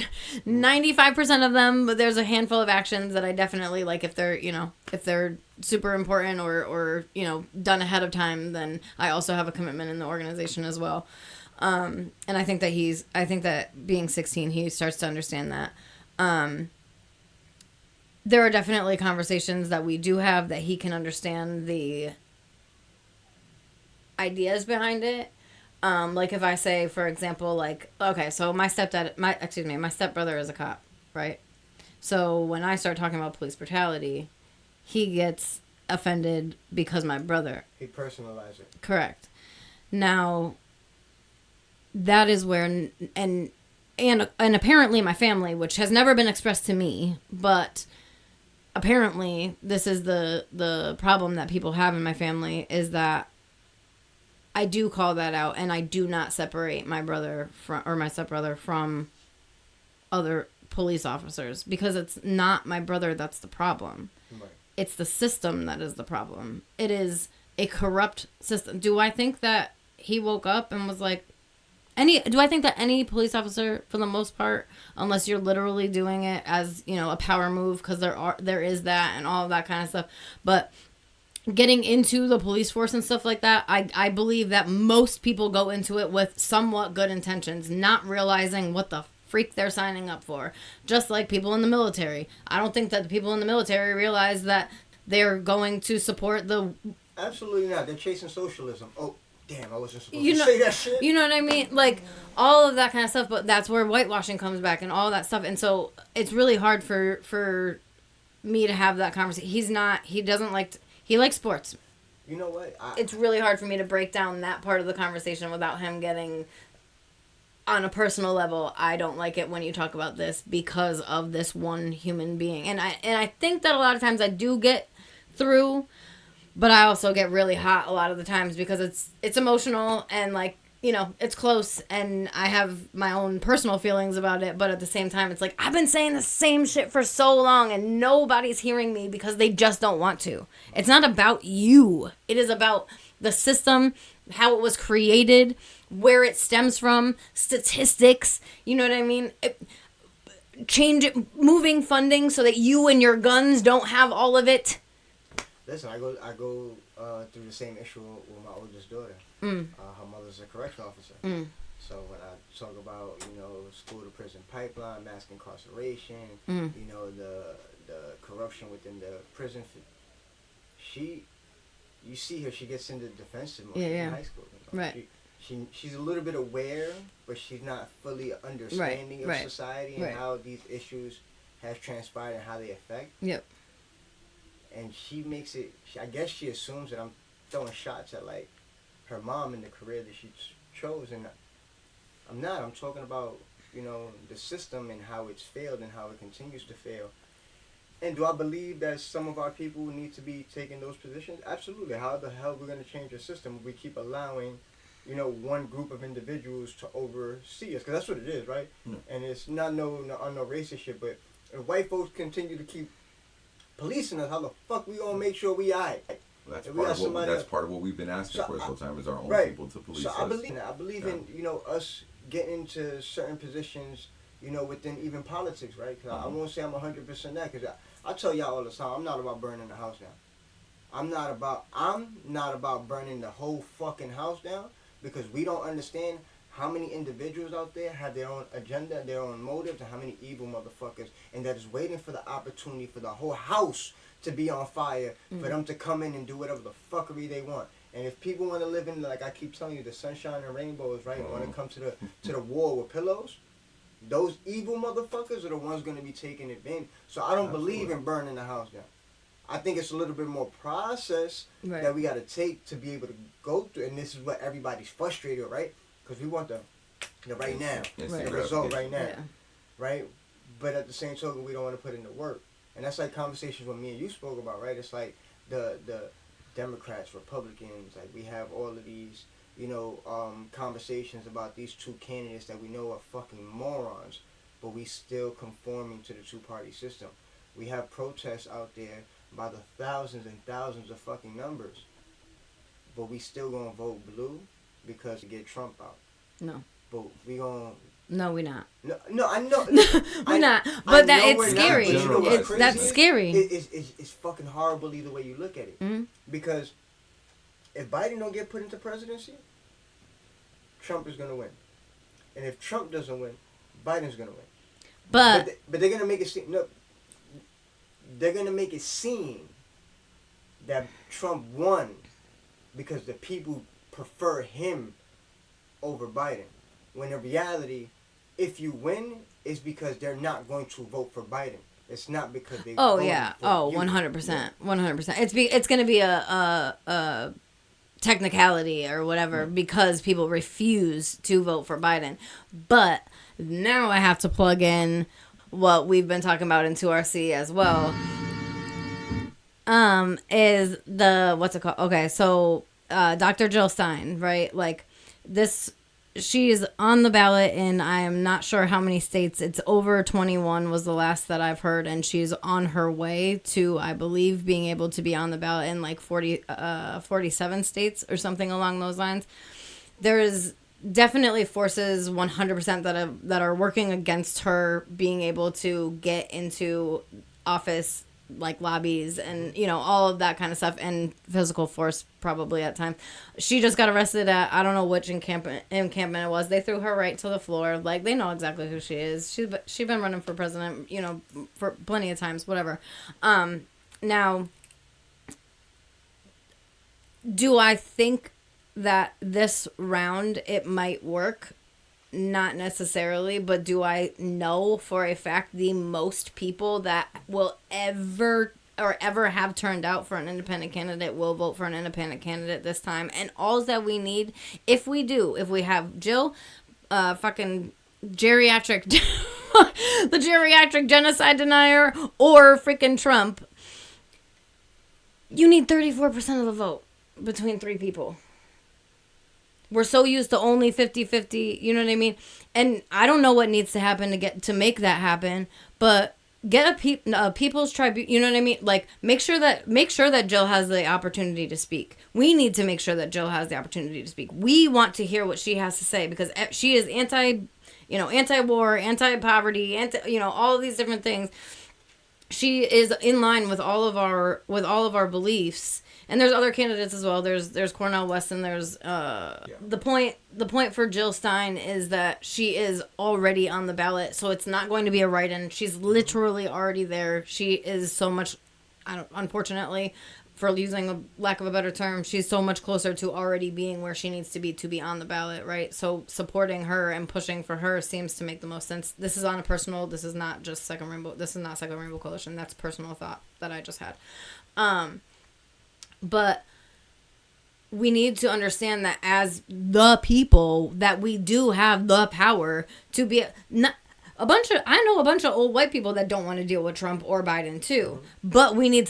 95% of them, but there's a handful of actions that I definitely like if they're super important or done ahead of time, then I also have a commitment in the organization as well. And I think that being 16, he starts to understand that. There are definitely conversations that we do have that he can understand the ideas behind it. Like if I say, for example, like, okay, so my stepbrother is a cop, right? So when I start talking about police brutality, he gets offended because my brother. He personalized it. Correct. Now, that is where, and apparently my family, which has never been expressed to me, but apparently this is the problem that people have in my family, is that I do call that out, and I do not separate my brother my stepbrother from other police officers, because it's not my brother that's the problem. Right. It's the system that is the problem. It is a corrupt system. Do I think that he woke up and was like, do I think that any police officer, for the most part, unless you're literally doing it as, a power move, because there is that and all of that kind of stuff, but getting into the police force and stuff like that, I believe that most people go into it with somewhat good intentions, not realizing what the freak they're signing up for. Just like people in the military. I don't think that the people in the military realize that they're going to support the... Absolutely not. They're chasing socialism. Oh, damn, I wasn't supposed to say that shit. You know what I mean? Like, all of that kind of stuff, but that's where whitewashing comes back and all that stuff. And so it's really hard for me to have that conversation. He likes sports. You know what? It's really hard for me to break down that part of the conversation without him getting, on a personal level, I don't like it when you talk about this because of this one human being. And I think that a lot of times I do get through, but I also get really hot a lot of the times because it's emotional and like, it's close, and I have my own personal feelings about it, but at the same time, it's like, I've been saying the same shit for so long, and nobody's hearing me because they just don't want to. It's not about you. It is about the system, how it was created, where it stems from, statistics, you know what I mean? Moving funding so that you and your guns don't have all of it. Listen, I go through the same issue with my oldest daughter. Her mother's a correctional officer. So when I talk about, school to prison pipeline, mass incarceration, the corruption within the prison, you see her, she gets into defensive mode in high school. Right. She's a little bit aware, but she's not fully understanding of society and how these issues have transpired and how they affect. Yep. And she makes it, I guess she assumes that I'm throwing shots at, like, her mom and the career that she chose. And I'm not. I'm talking about, the system and how it's failed and how it continues to fail. And do I believe that some of our people need to be taking those positions? Absolutely. How the hell are we going to change the system if we keep allowing, one group of individuals to oversee us, because that's what it is, right? And it's not no racist shit, but if white folks continue to keep policing us, how the fuck we gonna make sure we alright? Well, that's part of what we've been asking for this whole time, is our own people to police us. I believe in us getting into certain positions, within even politics, right? Because I won't say I'm 100% that, because I tell y'all all the time, I'm not about burning the house down. I'm not about burning the whole fucking house down, because we don't understand how many individuals out there have their own agenda, their own motives, and how many evil motherfuckers, and that is waiting for the opportunity for the whole house to be on fire, for them to come in and do whatever the fuckery they want. And if people want to live in, like I keep telling you, the sunshine and rainbows, right? When it comes to the war with pillows, those evil motherfuckers are the ones going to be taking advantage. So I don't believe in burning the house down. I think it's a little bit more process that we got to take to be able to go through. And this is what everybody's frustrated, right? Because we want the right now, the result right now, right? But at the same token, we don't want to put in the work. And that's like conversations what me and you spoke about, right? It's like the Democrats, Republicans, like we have all of these, conversations about these two candidates that we know are fucking morons, but we still conforming to the two-party system. We have protests out there by the thousands and thousands of fucking numbers, but we still gonna vote blue because to get Trump out. No. But we gonna... No, we're not. No, I know. We're not. But it's scary. Not, that's scary. It's fucking horrible either way you look at it. Mm-hmm. Because if Biden don't get put into presidency, Trump is going to win. And if Trump doesn't win, Biden's going to win. But they're going to make it seem... No, they're going to make it seem that Trump won because the people prefer him over Biden. When in reality, if you win, it's because they're not going to vote for Biden. It's not because they. Oh yeah. Oh, 100%. 100%. It's going to be a technicality or whatever because people refuse to vote for Biden. But now I have to plug in what we've been talking about in 2RC as well. Is the what's it called? Okay, so Dr. Jill Stein, right? Like this. She's on the ballot in I am not sure how many states. It's over 21 was the last that I've heard, and she's on her way to, I believe, being able to be on the ballot in like 47 states or something along those lines. There is definitely forces 100% that are working against her being able to get into office, like lobbies and all of that kind of stuff, and physical force probably at times. She just got arrested at I don't know which encampment it was. They threw her right to the floor. Like they know exactly who she is. She's been running for president for plenty of times, whatever. Now, do I think that this round it might work? Not necessarily, but do I know for a fact the most people that will ever have turned out for an independent candidate will vote for an independent candidate this time? And all that we need, if we have Jill, fucking geriatric, the geriatric genocide denier, or freaking Trump, you need 34% of the vote between three people. We're so used to only 50-50, you know what I mean? And I don't know what needs to happen to make that happen, but get a people's tribunal, you know what I mean? Like make sure that Jill has the opportunity to speak. We need to make sure that Jill has the opportunity to speak. We want to hear what she has to say because she is anti-war, anti-poverty, all of these different things. She is in line with all of our beliefs. And there's other candidates as well. There's Cornel Weston. There's the point for Jill Stein is that she is already on the ballot, so it's not going to be a write-in. She's literally already there. She is so much, unfortunately, for using a lack of a better term, she's so much closer to already being where she needs to be on the ballot, right? So supporting her and pushing for her seems to make the most sense. This is on a personal. This is not just Second Rainbow. This is not Second Rainbow Coalition. That's personal thought that I just had. But we need to understand that as the people that we do have the power to be I know a bunch of old white people that don't want to deal with Trump or Biden too. But we need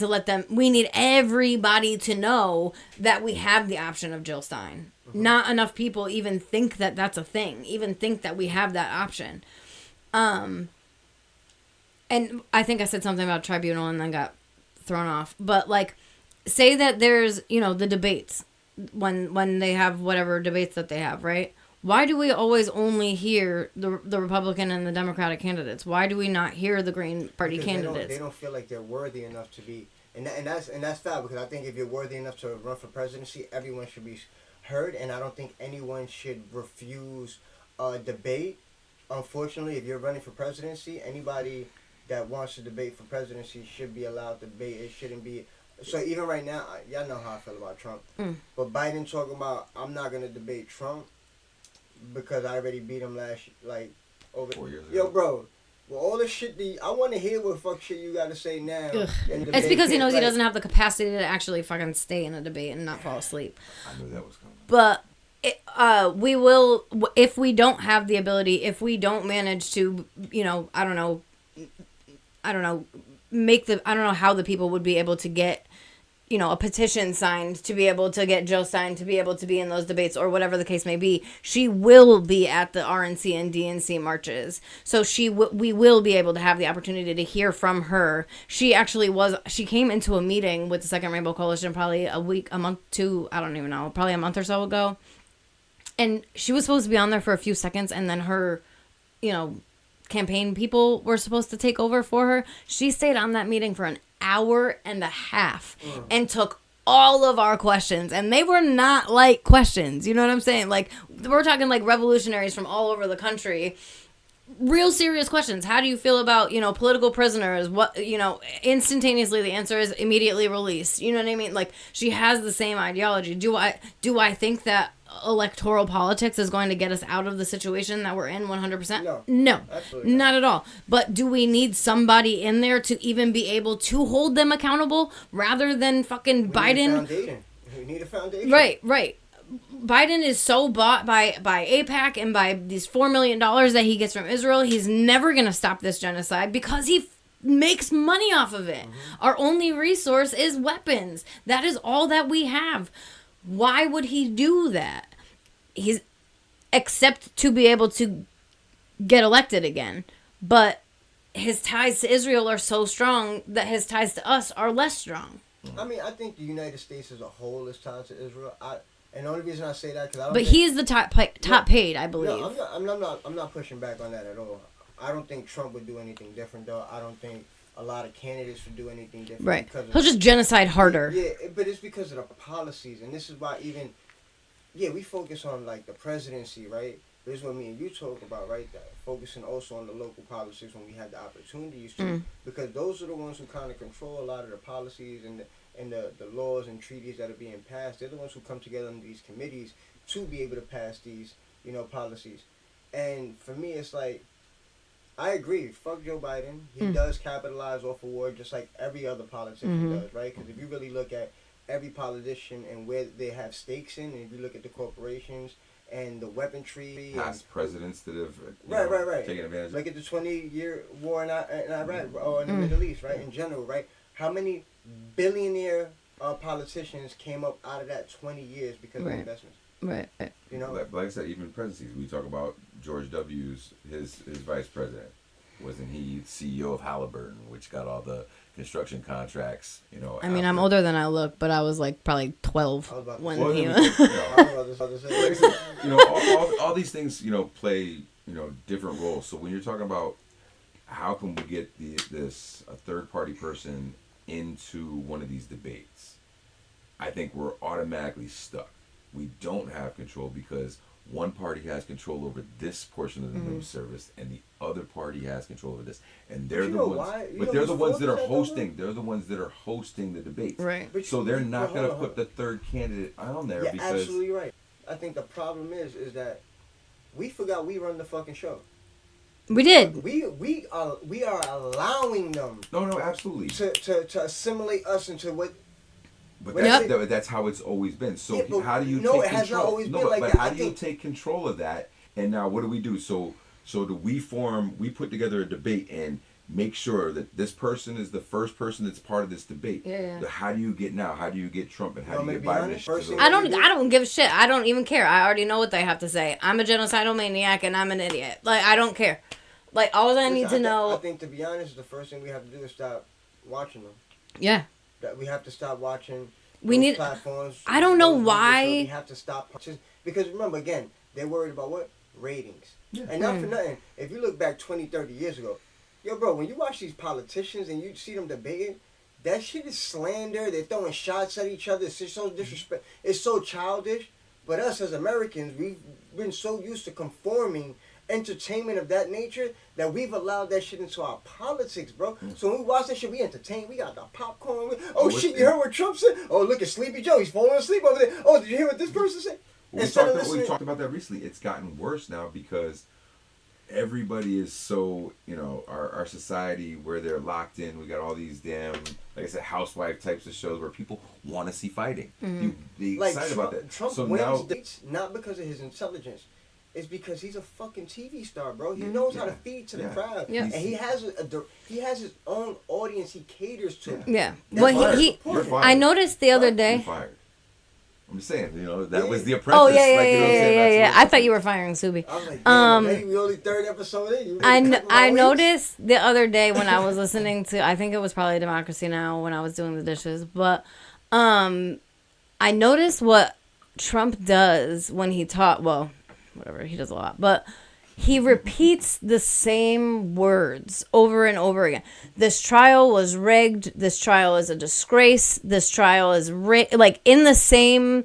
we need everybody to know that we have the option of Jill Stein. Not enough people even think that that's a thing, even think that we have that option. And I think I said something about tribunal and then got thrown off. But like, say that there's, the debates when they have whatever debates that they have, right? Why do we always only hear the Republican and the Democratic candidates? Why do we not hear the Green Party candidates? They don't feel like they're worthy enough to be, and that's foul, because I think if you're worthy enough to run for presidency, everyone should be heard, and I don't think anyone should refuse a debate. Unfortunately, if you're running for presidency, anybody that wants to debate for presidency should be allowed to debate. It shouldn't be. So even right now, y'all know how I feel about Trump, but Biden talking about, I'm not gonna debate Trump because I already beat him over 4 years ago. Yo, bro, well, all the shit I want to hear what fuck shit you got to say now. It's because he knows he doesn't have the capacity to actually fucking stay in a debate and not fall asleep. I knew that was coming. But we will, if we don't have the ability, if we don't manage to, I don't know how the people would be able to get, a petition signed to be able to get Jill Stein to be able to be in those debates or whatever the case may be. She will be at the RNC and DNC marches. So we will be able to have the opportunity to hear from her. She came into a meeting with the Second Rainbow Coalition probably a month or so ago. And she was supposed to be on there for a few seconds, and then her, campaign people were supposed to take over for her. She stayed on that meeting for an hour and a half and took all of our questions, and they were not light questions. You know what I'm saying? Like, we're talking like revolutionaries from all over the country. Real serious questions. How do you feel about, political prisoners? What, instantaneously the answer is immediately released. You know what I mean? Like, she has the same ideology. Do I think that electoral politics is going to get us out of the situation that we're in 100%? No, absolutely not at all. But do we need somebody in there to even be able to hold them accountable rather than fucking Biden? We need a foundation. Right. Biden is so bought by AIPAC and by these $4 million that he gets from Israel. He's never going to stop this genocide because he makes money off of it. Our only resource is weapons. That is all that we have. Why would he do that? Except to be able to get elected again. But his ties to Israel are so strong that his ties to us are less strong. I mean, I think the United States as a whole is tied to Israel. And the only reason I say that, because I don't. But he's the top paid, I believe. No, I'm not pushing back on that at all. I don't think Trump would do anything different, though. I don't think a lot of candidates would do anything different. Right. He'll just genocide harder. Yeah, but it's because of the policies, and this is why we focus on like the presidency, right? This is what me and you talk about, right? Focusing also on the local politics when we have the opportunities to, because those are the ones who kind of control a lot of the policies and the laws and treaties that are being passed. They're the ones who come together in these committees to be able to pass these, policies. And for me, it's like, I agree. Fuck Joe Biden. He does capitalize off of war just like every other politician does, right? Because if you really look at every politician and where they have stakes in, and if you look at the corporations and the weaponry, past presidents that have right taken advantage. Look at the 20-year war in Iraq or in the Middle East, right? In general, right? How many billionaire politicians came up out of that 20 years because of investments? Right. Like I said, even presidencies. We talk about George W.'s his vice president. Wasn't he CEO of Halliburton, which got all the construction contracts? I mean, I'm older than I look, but I was like probably 12 when he. All these things, play different roles. So when you're talking about how can we get a third party person into one of these debates, I think we're automatically stuck. We don't have control because one party has control over this portion of the news service, and the other party has control over this, and they're the ones. But they're the ones that are hosting. They're the ones that are hosting the debate. Right. So they're not going to put the third candidate on there because. You're absolutely right. I think the problem is that we forgot we run the fucking show. We did. We are allowing them. No, absolutely. To assimilate us into what. But that's how it's always been. So how do you take control? It has not always been like but that. How do you take control of that? And now what do we do? So So do we put together a debate and make sure that this person is the first person that's part of this debate. Yeah. How do you get Trump and how do you get Biden? I don't give a shit. I don't even care. I already know what they have to say. I'm a genocidal maniac and I'm an idiot. Like, I don't care. Like, all I need to know. I think, to be honest, the first thing we have to do is stop watching them. Yeah. That we have to stop watching. We need platforms. I don't know why. We have to stop because remember, again, they're worried about what? Ratings. Yeah. And not for nothing. If you look back 20, 30 years ago, yo, bro, when you watch these politicians and you see them debating, that shit is slander. They're throwing shots at each other. It's so disrespect. It's so childish. But us as Americans, we've been so used to conforming entertainment of that nature that we've allowed that shit into our politics, bro. So when we watch that shit, we entertain. We got the popcorn. Oh shit, you heard what Trump said? Oh, look at Sleepy Joe. He's falling asleep over there. Oh, did you hear what this person said? We talked about that recently. It's gotten worse now because everybody is so, our society where they're locked in. We got all these damn, like I said, housewife types of shows where people want to see fighting. They're excited about that. Trump wins dates not because of his intelligence. It's because he's a fucking TV star, bro. He knows how to feed to the crowd, and he has his own audience he caters to. Yeah. Well, I noticed the other day. You're fired. I'm just saying, that was The Apprentice. Oh yeah. I thought you were firing Subi. I was like, maybe we only third episode in. I noticed the other day when I was listening to, I think it was probably Democracy Now! When I was doing the dishes, but I noticed what Trump does when he taught. Well, whatever, he does a lot, but he repeats the same words over and over again. This trial was rigged. This trial is a disgrace. This trial is like in the same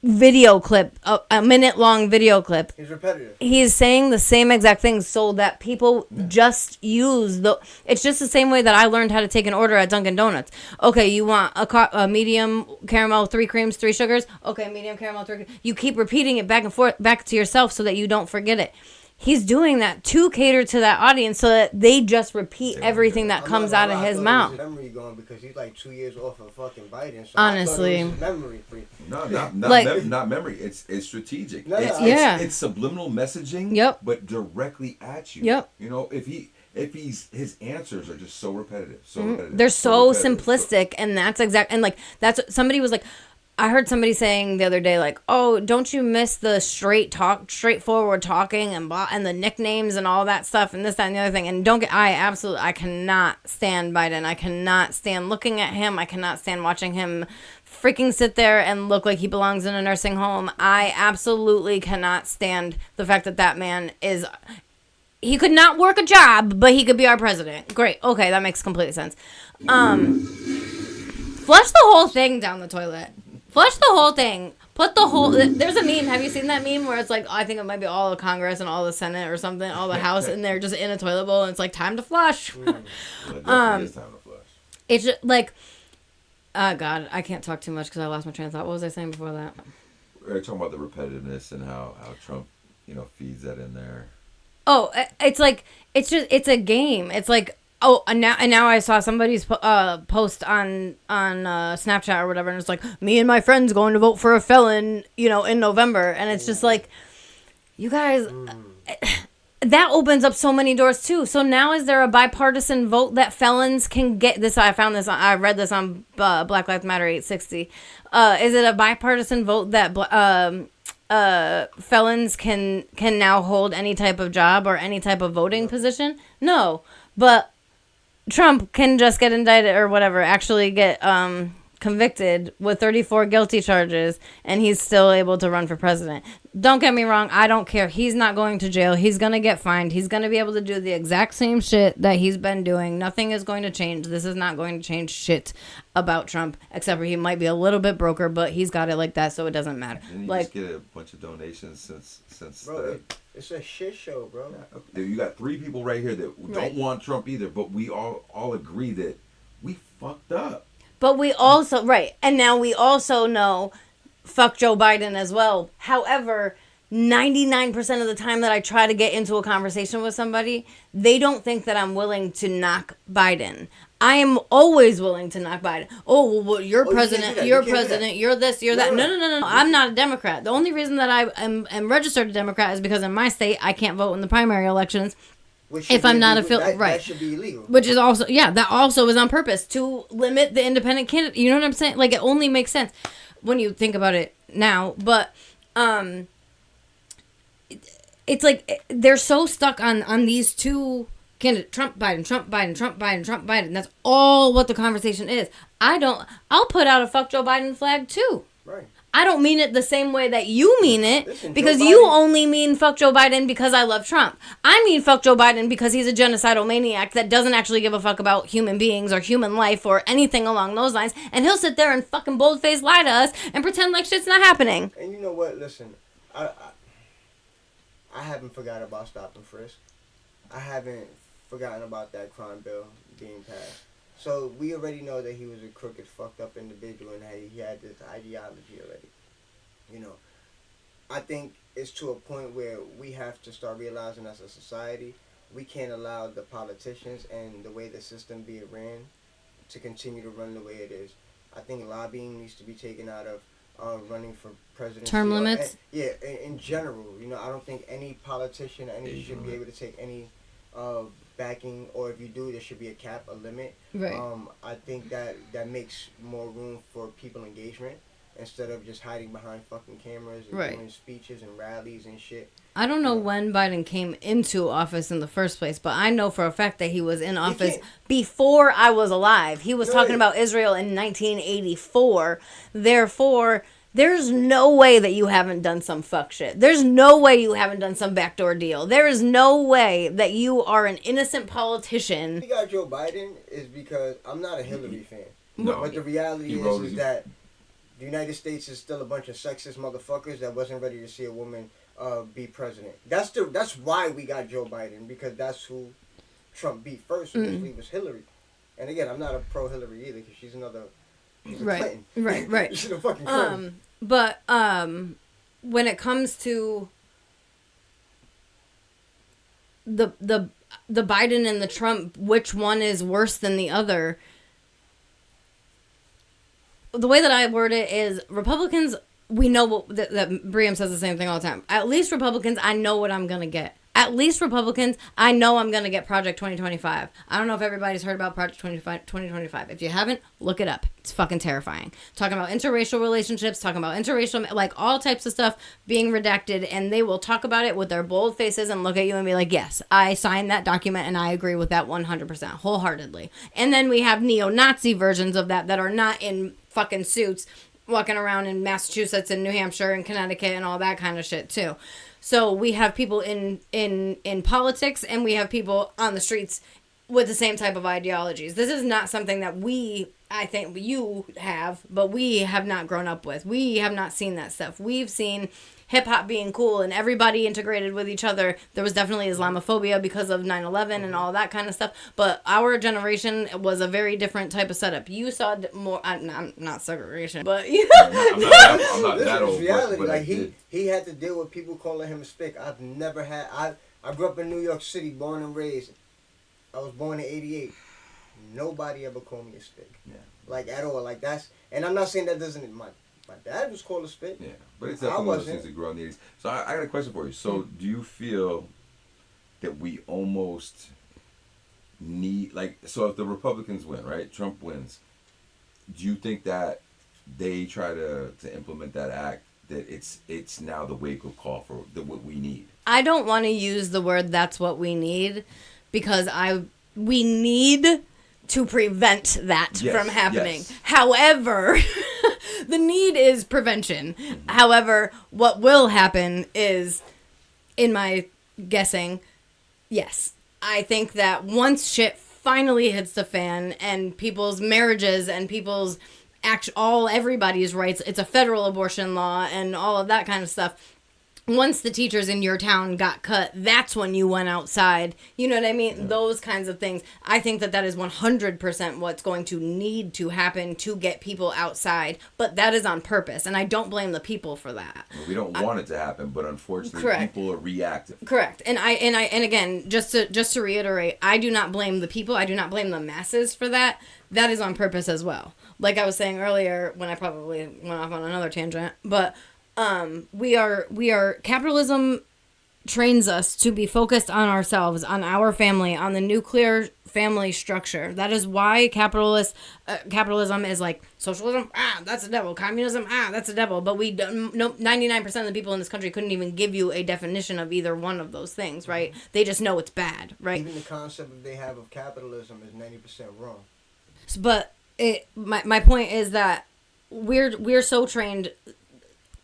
video clip, a minute-long video clip. He's repetitive. He's saying the same exact things so that people just use the... It's just the same way that I learned how to take an order at Dunkin' Donuts. Okay, you want a medium caramel, 3 creams, 3 sugars? Okay, medium caramel, 3 creams. You keep repeating it back and forth, back to yourself so that you don't forget it. He's doing that to cater to that audience so that they just repeat everything that comes out of his mouth. His memory going because he's like 2 years off of fucking Biden. So honestly, I thought it was his memory free. No, not memory. It's strategic. It's subliminal messaging. Yep. But directly at you. Yep. If his answers are just so repetitive, they're so simplistic, and that's exact. And like that's somebody was like. I heard somebody saying the other day, like, "Oh, don't you miss the straightforward talking and the nicknames and all that stuff and this, that, and the other thing?" And I cannot stand Biden. I cannot stand looking at him. I cannot stand watching him freaking sit there and look like he belongs in a nursing home. I absolutely cannot stand the fact that man is. He could not work a job, but he could be our president. Great. Okay, that makes complete sense. Flush the whole thing down the toilet. Flush the whole thing. There's a meme. Have you seen that meme where it's like, I think it might be all of Congress and all the Senate or something, all the House, and they're just in a toilet bowl, and it's like, time to flush. It is time to flush. It's just like, oh God, I can't talk too much because I lost my train of thought. What was I saying before that? We were talking about the repetitiveness and how Trump, feeds that in there. Oh, it's like, it's a game. It's like, oh, and now I saw somebody's post on Snapchat or whatever, and it's like, me and my friends going to vote for a felon, in November, and it's just like, you guys, that opens up so many doors too. So now is there a bipartisan vote that felons can get? I read this on Black Lives Matter 860. Is it a bipartisan vote that felons can now hold any type of job or any type of voting position? No, but Trump can just get indicted or whatever, actually get convicted with 34 guilty charges, and he's still able to run for president. Don't get me wrong, I don't care. He's not going to jail. He's going to get fined. He's going to be able to do the exact same shit that he's been doing. Nothing is going to change. This is not going to change shit about Trump, except for he might be a little bit broker, but he's got it like that, so it doesn't matter. Didn't you just get a bunch of donations since bro, it's a shit show, bro. Yeah. You got 3 people right here that don't want Trump either, but we all agree that we fucked up. But we also, and now we also know, fuck Joe Biden as well. However, 99% of the time that I try to get into a conversation with somebody, they don't think that I'm willing to knock Biden. I am always willing to knock Biden. Oh, well, you're Oh, you can't do president, that. you're You can't do president, that. you're this, you're that. No. No. I'm not a Democrat. The only reason that I am registered a Democrat is because in my state, I can't vote in the primary elections. Which should If be I'm not illegal. right. That should be illegal. Which is also, that also is on purpose to limit the independent candidate. You know what I'm saying? Like, it only makes sense when you think about it now. But, it's like they're so stuck on these two candidates, Trump, Biden. That's all what the conversation is. I'll put out a fuck Joe Biden flag too. Right. I don't mean it the same way that you mean it. Listen, because Joe you Biden- only mean fuck Joe Biden because I love Trump. I mean fuck Joe Biden because he's a genocidal maniac that doesn't actually give a fuck about human beings or human life or anything along those lines. And he'll sit there and fucking bold-faced lie to us and pretend like shit's not happening. And you know what? Listen, I haven't forgot about stop and frisk. I haven't forgotten about that crime bill being passed. So we already know that he was a crooked, fucked up individual and that he had this ideology already. You know, I think it's to a point where we have to start realizing as a society, we can't allow the politicians and the way the system being ran to continue to run the way it is. I think lobbying needs to be taken out of running for presidency. Term limits? In general. You know, I don't think any politician or any should be able to take any backing, or if you do, there should be a cap, a limit. Right. I think that makes more room for people engagement instead of just hiding behind fucking cameras and doing speeches and rallies and shit. I don't know when Biden came into office in the first place, but I know for a fact that he was in office before I was alive. He was talking about Israel in 1984. Therefore, there's no way that you haven't done some fuck shit. There's no way you haven't done some backdoor deal. There is no way that you are an innocent politician. We got Joe Biden is because I'm not a Hillary fan. No. But the reality is that the United States is still a bunch of sexist motherfuckers that wasn't ready to see a woman be president. That's why we got Joe Biden, because that's who Trump beat first. Initially was Hillary. And again, I'm not a pro Hillary either, because she's another Clinton. Right. She's a fucking Clinton. But when it comes to the Biden and the Trump, which one is worse than the other? The way that I word it is Republicans, we know that Briam says the same thing all the time. At least Republicans, I know what I'm going to get. At least Republicans, I know I'm going to get Project 2025. I don't know if everybody's heard about Project 2025. If you haven't, look it up. It's fucking terrifying. Talking about interracial relationships, talking about interracial, like all types of stuff being redacted, and they will talk about it with their bold faces and look at you and be like, yes, I signed that document and I agree with that 100%, wholeheartedly. And then we have neo-Nazi versions of that are not in fucking suits walking around in Massachusetts and New Hampshire and Connecticut and all that kind of shit too. So we have people in politics and we have people on the streets with the same type of ideologies. This is not something that I think you have, but we have not grown up with. We have not seen that stuff. We've seen hip-hop being cool and everybody integrated with each other. There was definitely Islamophobia because of 9/11 and all that kind of stuff. But our generation was a very different type of setup. You saw more, not segregation, but... I'm not that old, reality. but like he had to deal with people calling him a spick. I've never had... I grew up in New York City, born and raised. I was born in 88. Nobody ever called me a spick. Yeah. Like, at all. Like, that's... And I'm not saying that doesn't... My dad was called a spick. Yeah, but it's definitely one of those things that grow in the 80s. So I got a question for you. So do you feel that we almost need... Like, so if the Republicans win, right? Trump wins. Do you think that they try to implement that act, that it's now the wake-up call for what we need? I don't want to use the word "that's what we need" because we need to prevent that from happening. Yes. However, the need is prevention. Mm-hmm. However, what will happen is, in my guessing, yes, I think that once shit finally hits the fan and people's marriages and people's everybody's rights, it's a federal abortion law and all of that kind of stuff. once the teachers in your town got cut, that's when you went outside. You know what I mean? Yeah. Those kinds of things. I think that is 100% what's going to need to happen to get people outside. But that is on purpose, and I don't blame the people for that. We don't want it to happen, but unfortunately, Correct. people are reactive. Correct. And again, just to reiterate, I do not blame the people. I do not blame the masses for that. That is on purpose as well. Like I was saying earlier, when I probably went off on another tangent, but we are capitalism trains us to be focused on ourselves, on our family, on the nuclear family structure. That is why capitalism is like socialism. That's a devil. Communism. That's a devil. But 99% of the people in this country couldn't even give you a definition of either one of those things, right? They just know it's bad, right? Even the concept that they have of capitalism is 90% wrong. But my point is that we're so trained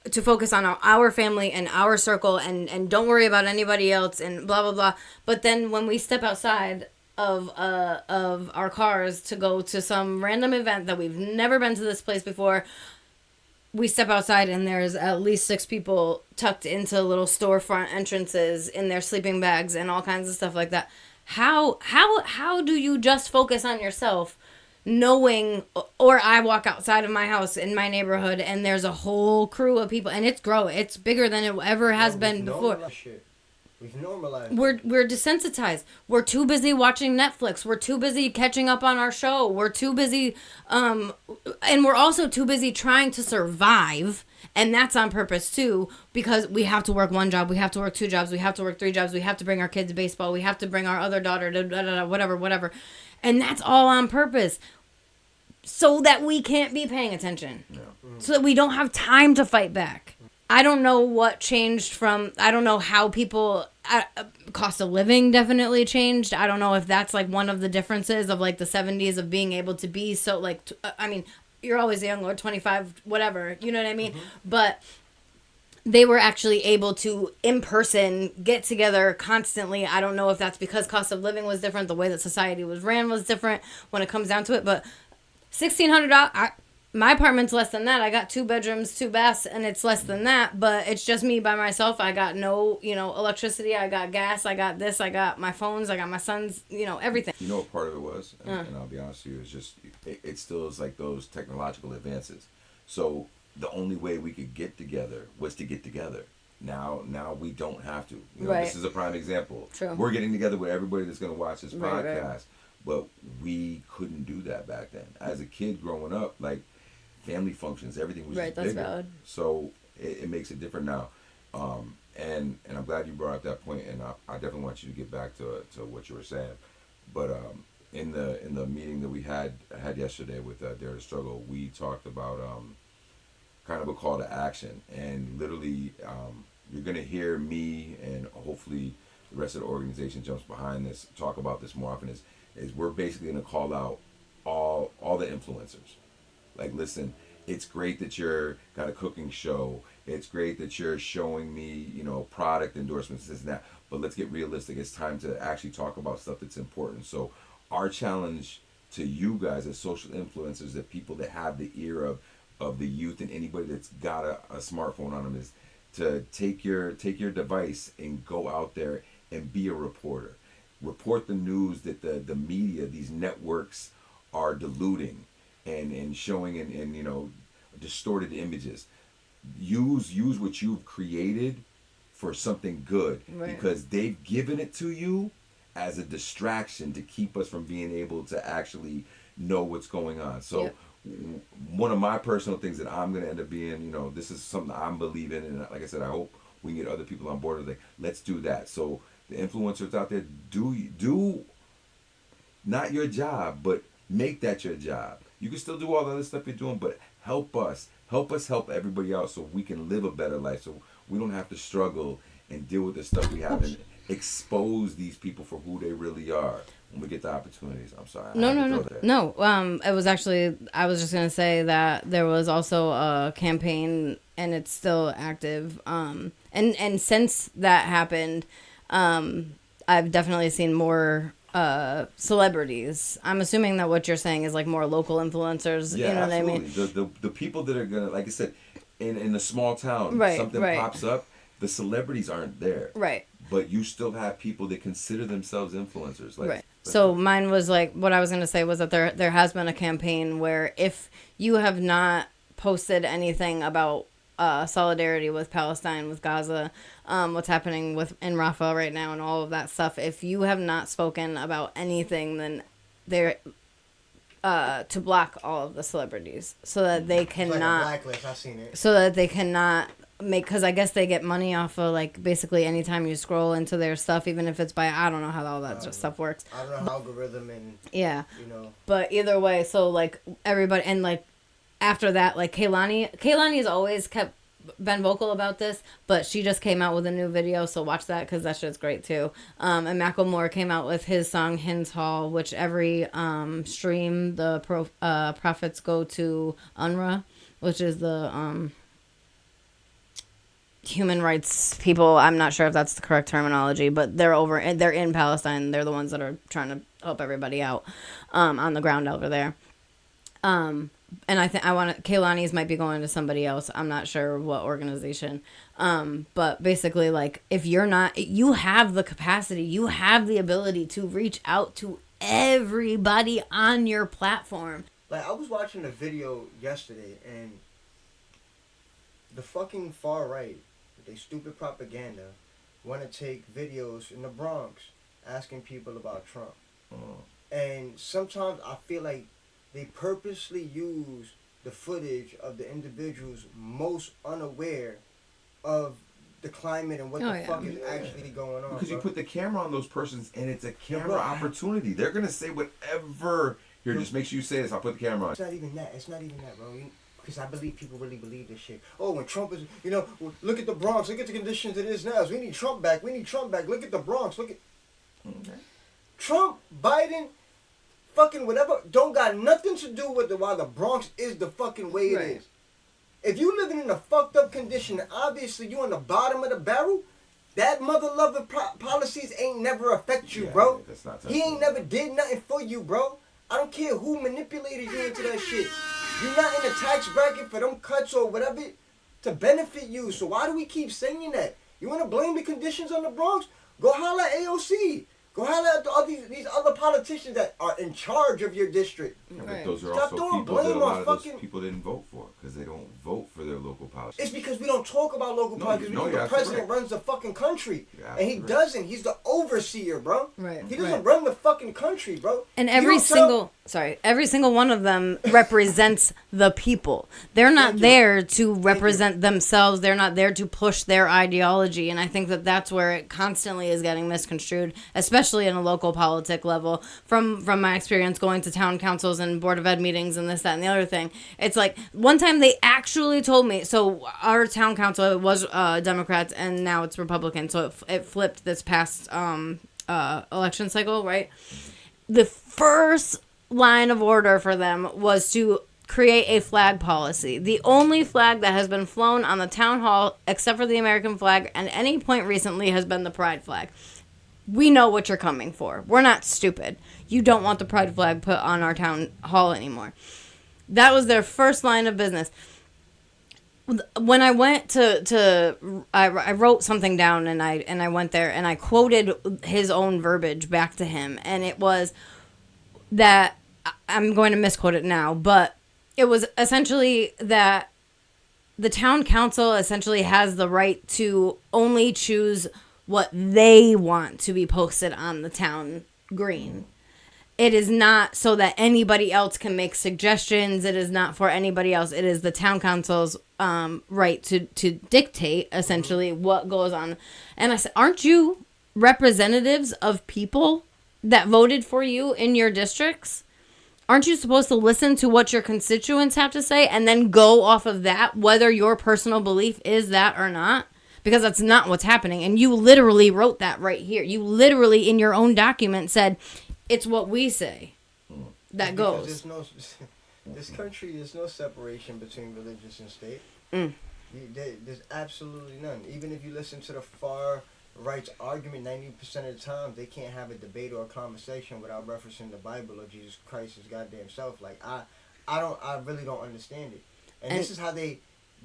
to focus on our family and our circle and don't worry about anybody else and blah blah blah. But then when we step outside of our cars to go to some random event that we've never been to this place before, we step outside and there's at least 6 people tucked into little storefront entrances in their sleeping bags and all kinds of stuff like that. How do you just focus on yourself, knowing, or I walk outside of my house in my neighborhood and there's a whole crew of people and it's growing. It's bigger than it ever has been before. We've normalized. We're desensitized. We're too busy watching Netflix. We're too busy catching up on our show. We're too busy, and we're also too busy trying to survive. And that's on purpose too, because we have to work 1 job, we have to work 2 jobs, we have to work 3 jobs, we have to bring our kids to baseball, we have to bring our other daughter to whatever. And that's all on purpose, so that we can't be paying attention. Yeah. So that we don't have time to fight back. I don't know what changed from, I don't know how people, cost of living definitely changed. I don't know if that's like one of the differences of like the 70s of being able to be so like, I mean, you're always young or 25, whatever, you know what I mean? Mm-hmm. But they were actually able to, in person, get together constantly. I don't know if that's because cost of living was different, the way that society was ran was different when it comes down to it, but $1,600, my apartment's less than that. I got 2 bedrooms, 2 baths, and it's less than that, but it's just me by myself. I got no, electricity, I got gas, I got this, I got my phones, I got my son's, everything. You know what part of it was? And I'll be honest with you, it's just, it still is like those technological advances. So the only way we could get together was to get together. Now we don't have to. Right. This is a prime example. True. We're getting together with everybody that's going to watch this podcast. Right. But we couldn't do that back then. As a kid growing up, like, family functions, everything was just bigger. Valid. So it makes it different now. And I'm glad you brought up that point, and I definitely want you to get back to what you were saying. But in the meeting that we had yesterday with Dare to Struggle, we talked about kind of a call to action, and literally you're going to hear me and hopefully the rest of the organization jumps behind this, talk about this more often, is we're basically going to call out all the influencers. Like, listen, it's great that you're got a cooking show. It's great that you're showing me, product endorsements, this and that. But let's get realistic. It's time to actually talk about stuff that's important. So our challenge to you guys as social influencers, the people that have the ear of the youth and anybody that's got a smartphone on them, is to take your device and go out there and be a reporter. Report the news that the media, these networks, are diluting and showing in distorted images. Use what you've created for something good, right? Because they've given it to you as a distraction to keep us from being able to actually know what's going on. So yep. One of my personal things that I'm going to end up being, this is something I'm believing in, and like I said, I hope we can get other people on board with it. Let's do that. So the influencers out there, do not your job, but make that your job. You can still do all the other stuff you're doing, but help us help everybody out so we can live a better life, so we don't have to struggle and deal with the stuff we have and expose these people for who they really are when we get the opportunities. I'm sorry. No. It was actually, I was just gonna say that there was also a campaign, and it's still active. And since that happened, I've definitely seen more celebrities. I'm assuming that what you're saying is like more local influencers. Yeah, you know absolutely. what I mean? The people that are gonna, like I said, in a small town, right, something right. pops up. the celebrities aren't there. Right. But you still have people that consider themselves influencers. Like, right. So mine was like, what I was going to say was that there has been a campaign where if you have not posted anything about solidarity with Palestine, with Gaza, what's happening in Rafah right now and all of that stuff, if you have not spoken about anything, then they're to block all of the celebrities so that they cannot, like a blacklist. I've seen it. so that they cannot make, because I guess they get money off of like basically anytime you scroll into their stuff, even if it's by, I don't know how all that stuff works. I don't know algorithm and yeah, you know. But either way, so like everybody, and like after that, like Kaylani's always been vocal about this, but she just came out with a new video, so watch that because that shit's great too. And Macklemore came out with his song Hins Hall, which every stream the profits go to UNRWA, which is the human rights people. I'm not sure if that's the correct terminology, but they're in Palestine. They're the ones that are trying to help everybody out on the ground over there. And Kaylani's might be going to somebody else. I'm not sure what organization. But basically, like, if you're not, you have the capacity, you have the ability to reach out to everybody on your platform. Like, I was watching a video yesterday, and the fucking far right, with their stupid propaganda, want to take videos in the Bronx asking people about Trump. And sometimes I feel like they purposely use the footage of the individuals most unaware of the climate and what fuck is actually going on. Because you put the camera on those persons and it's a camera opportunity. They're going to say whatever. Here, just make sure you say this. I'll put the camera on. It's not even that, bro. Because I believe people really believe this shit. Oh, when Trump is, look at the Bronx. Look at the conditions it is now. We need Trump back. Look at the Bronx. Look at Trump, Biden, fucking whatever, don't got nothing to do with why the Bronx is the fucking way it is. If you living in a fucked up condition, obviously you on the bottom of the barrel, that mother-loving policies ain't never affect you, bro. He ain't never did nothing for you, bro. I don't care who manipulated you into that shit. You're not in a tax bracket for them cuts or whatever to benefit you. So why do we keep saying that? You want to blame the conditions on the Bronx? Go holler at AOC. Go holler at all these other politicians that are in charge of your district. Yeah, but those are also people that a lot of those people didn't vote for because they don't vote for their local politics. It's because we don't talk about local politics because the president runs the fucking country. And he doesn't. He's the overseer, bro. Right. He doesn't run the fucking country, bro. And every single one of them represents the people. They're not there to represent themselves. They're not there to push their ideology. And I think that that's where it constantly is getting misconstrued, especially in a local politic level. From my experience going to town councils and board of ed meetings and this, that, and the other thing. It's like one time they actually told me, so our town council, it was Democrats and now it's Republican. So it flipped this past election cycle, right? The first line of order for them was to create a flag policy. The only flag that has been flown on the town hall, except for the American flag, at any point recently has been the pride flag. We know what you're coming for. We're not stupid. You don't want the pride flag put on our town hall anymore. That was their first line of business. When I went I wrote something down and I went there and I quoted his own verbiage back to him, and it was that, I'm going to misquote it now, but it was essentially that the town council essentially has the right to only choose what they want to be posted on the town green. It is not so that anybody else can make suggestions. It is not for anybody else. It is the town council's right to dictate, essentially, what goes on. And I said, aren't you representatives of people that voted for you in your districts? Aren't you supposed to listen to what your constituents have to say and then go off of that, whether your personal belief is that or not? Because that's not what's happening. And you literally wrote that right here. You literally, in your own document, said, it's what we say that goes. This country, there's no separation between religious and state. There's absolutely none. Even if you listen to the far right's argument, 90% of the time, they can't have a debate or a conversation without referencing the Bible or Jesus Christ's goddamn self. Like, I really don't understand it. And this is how they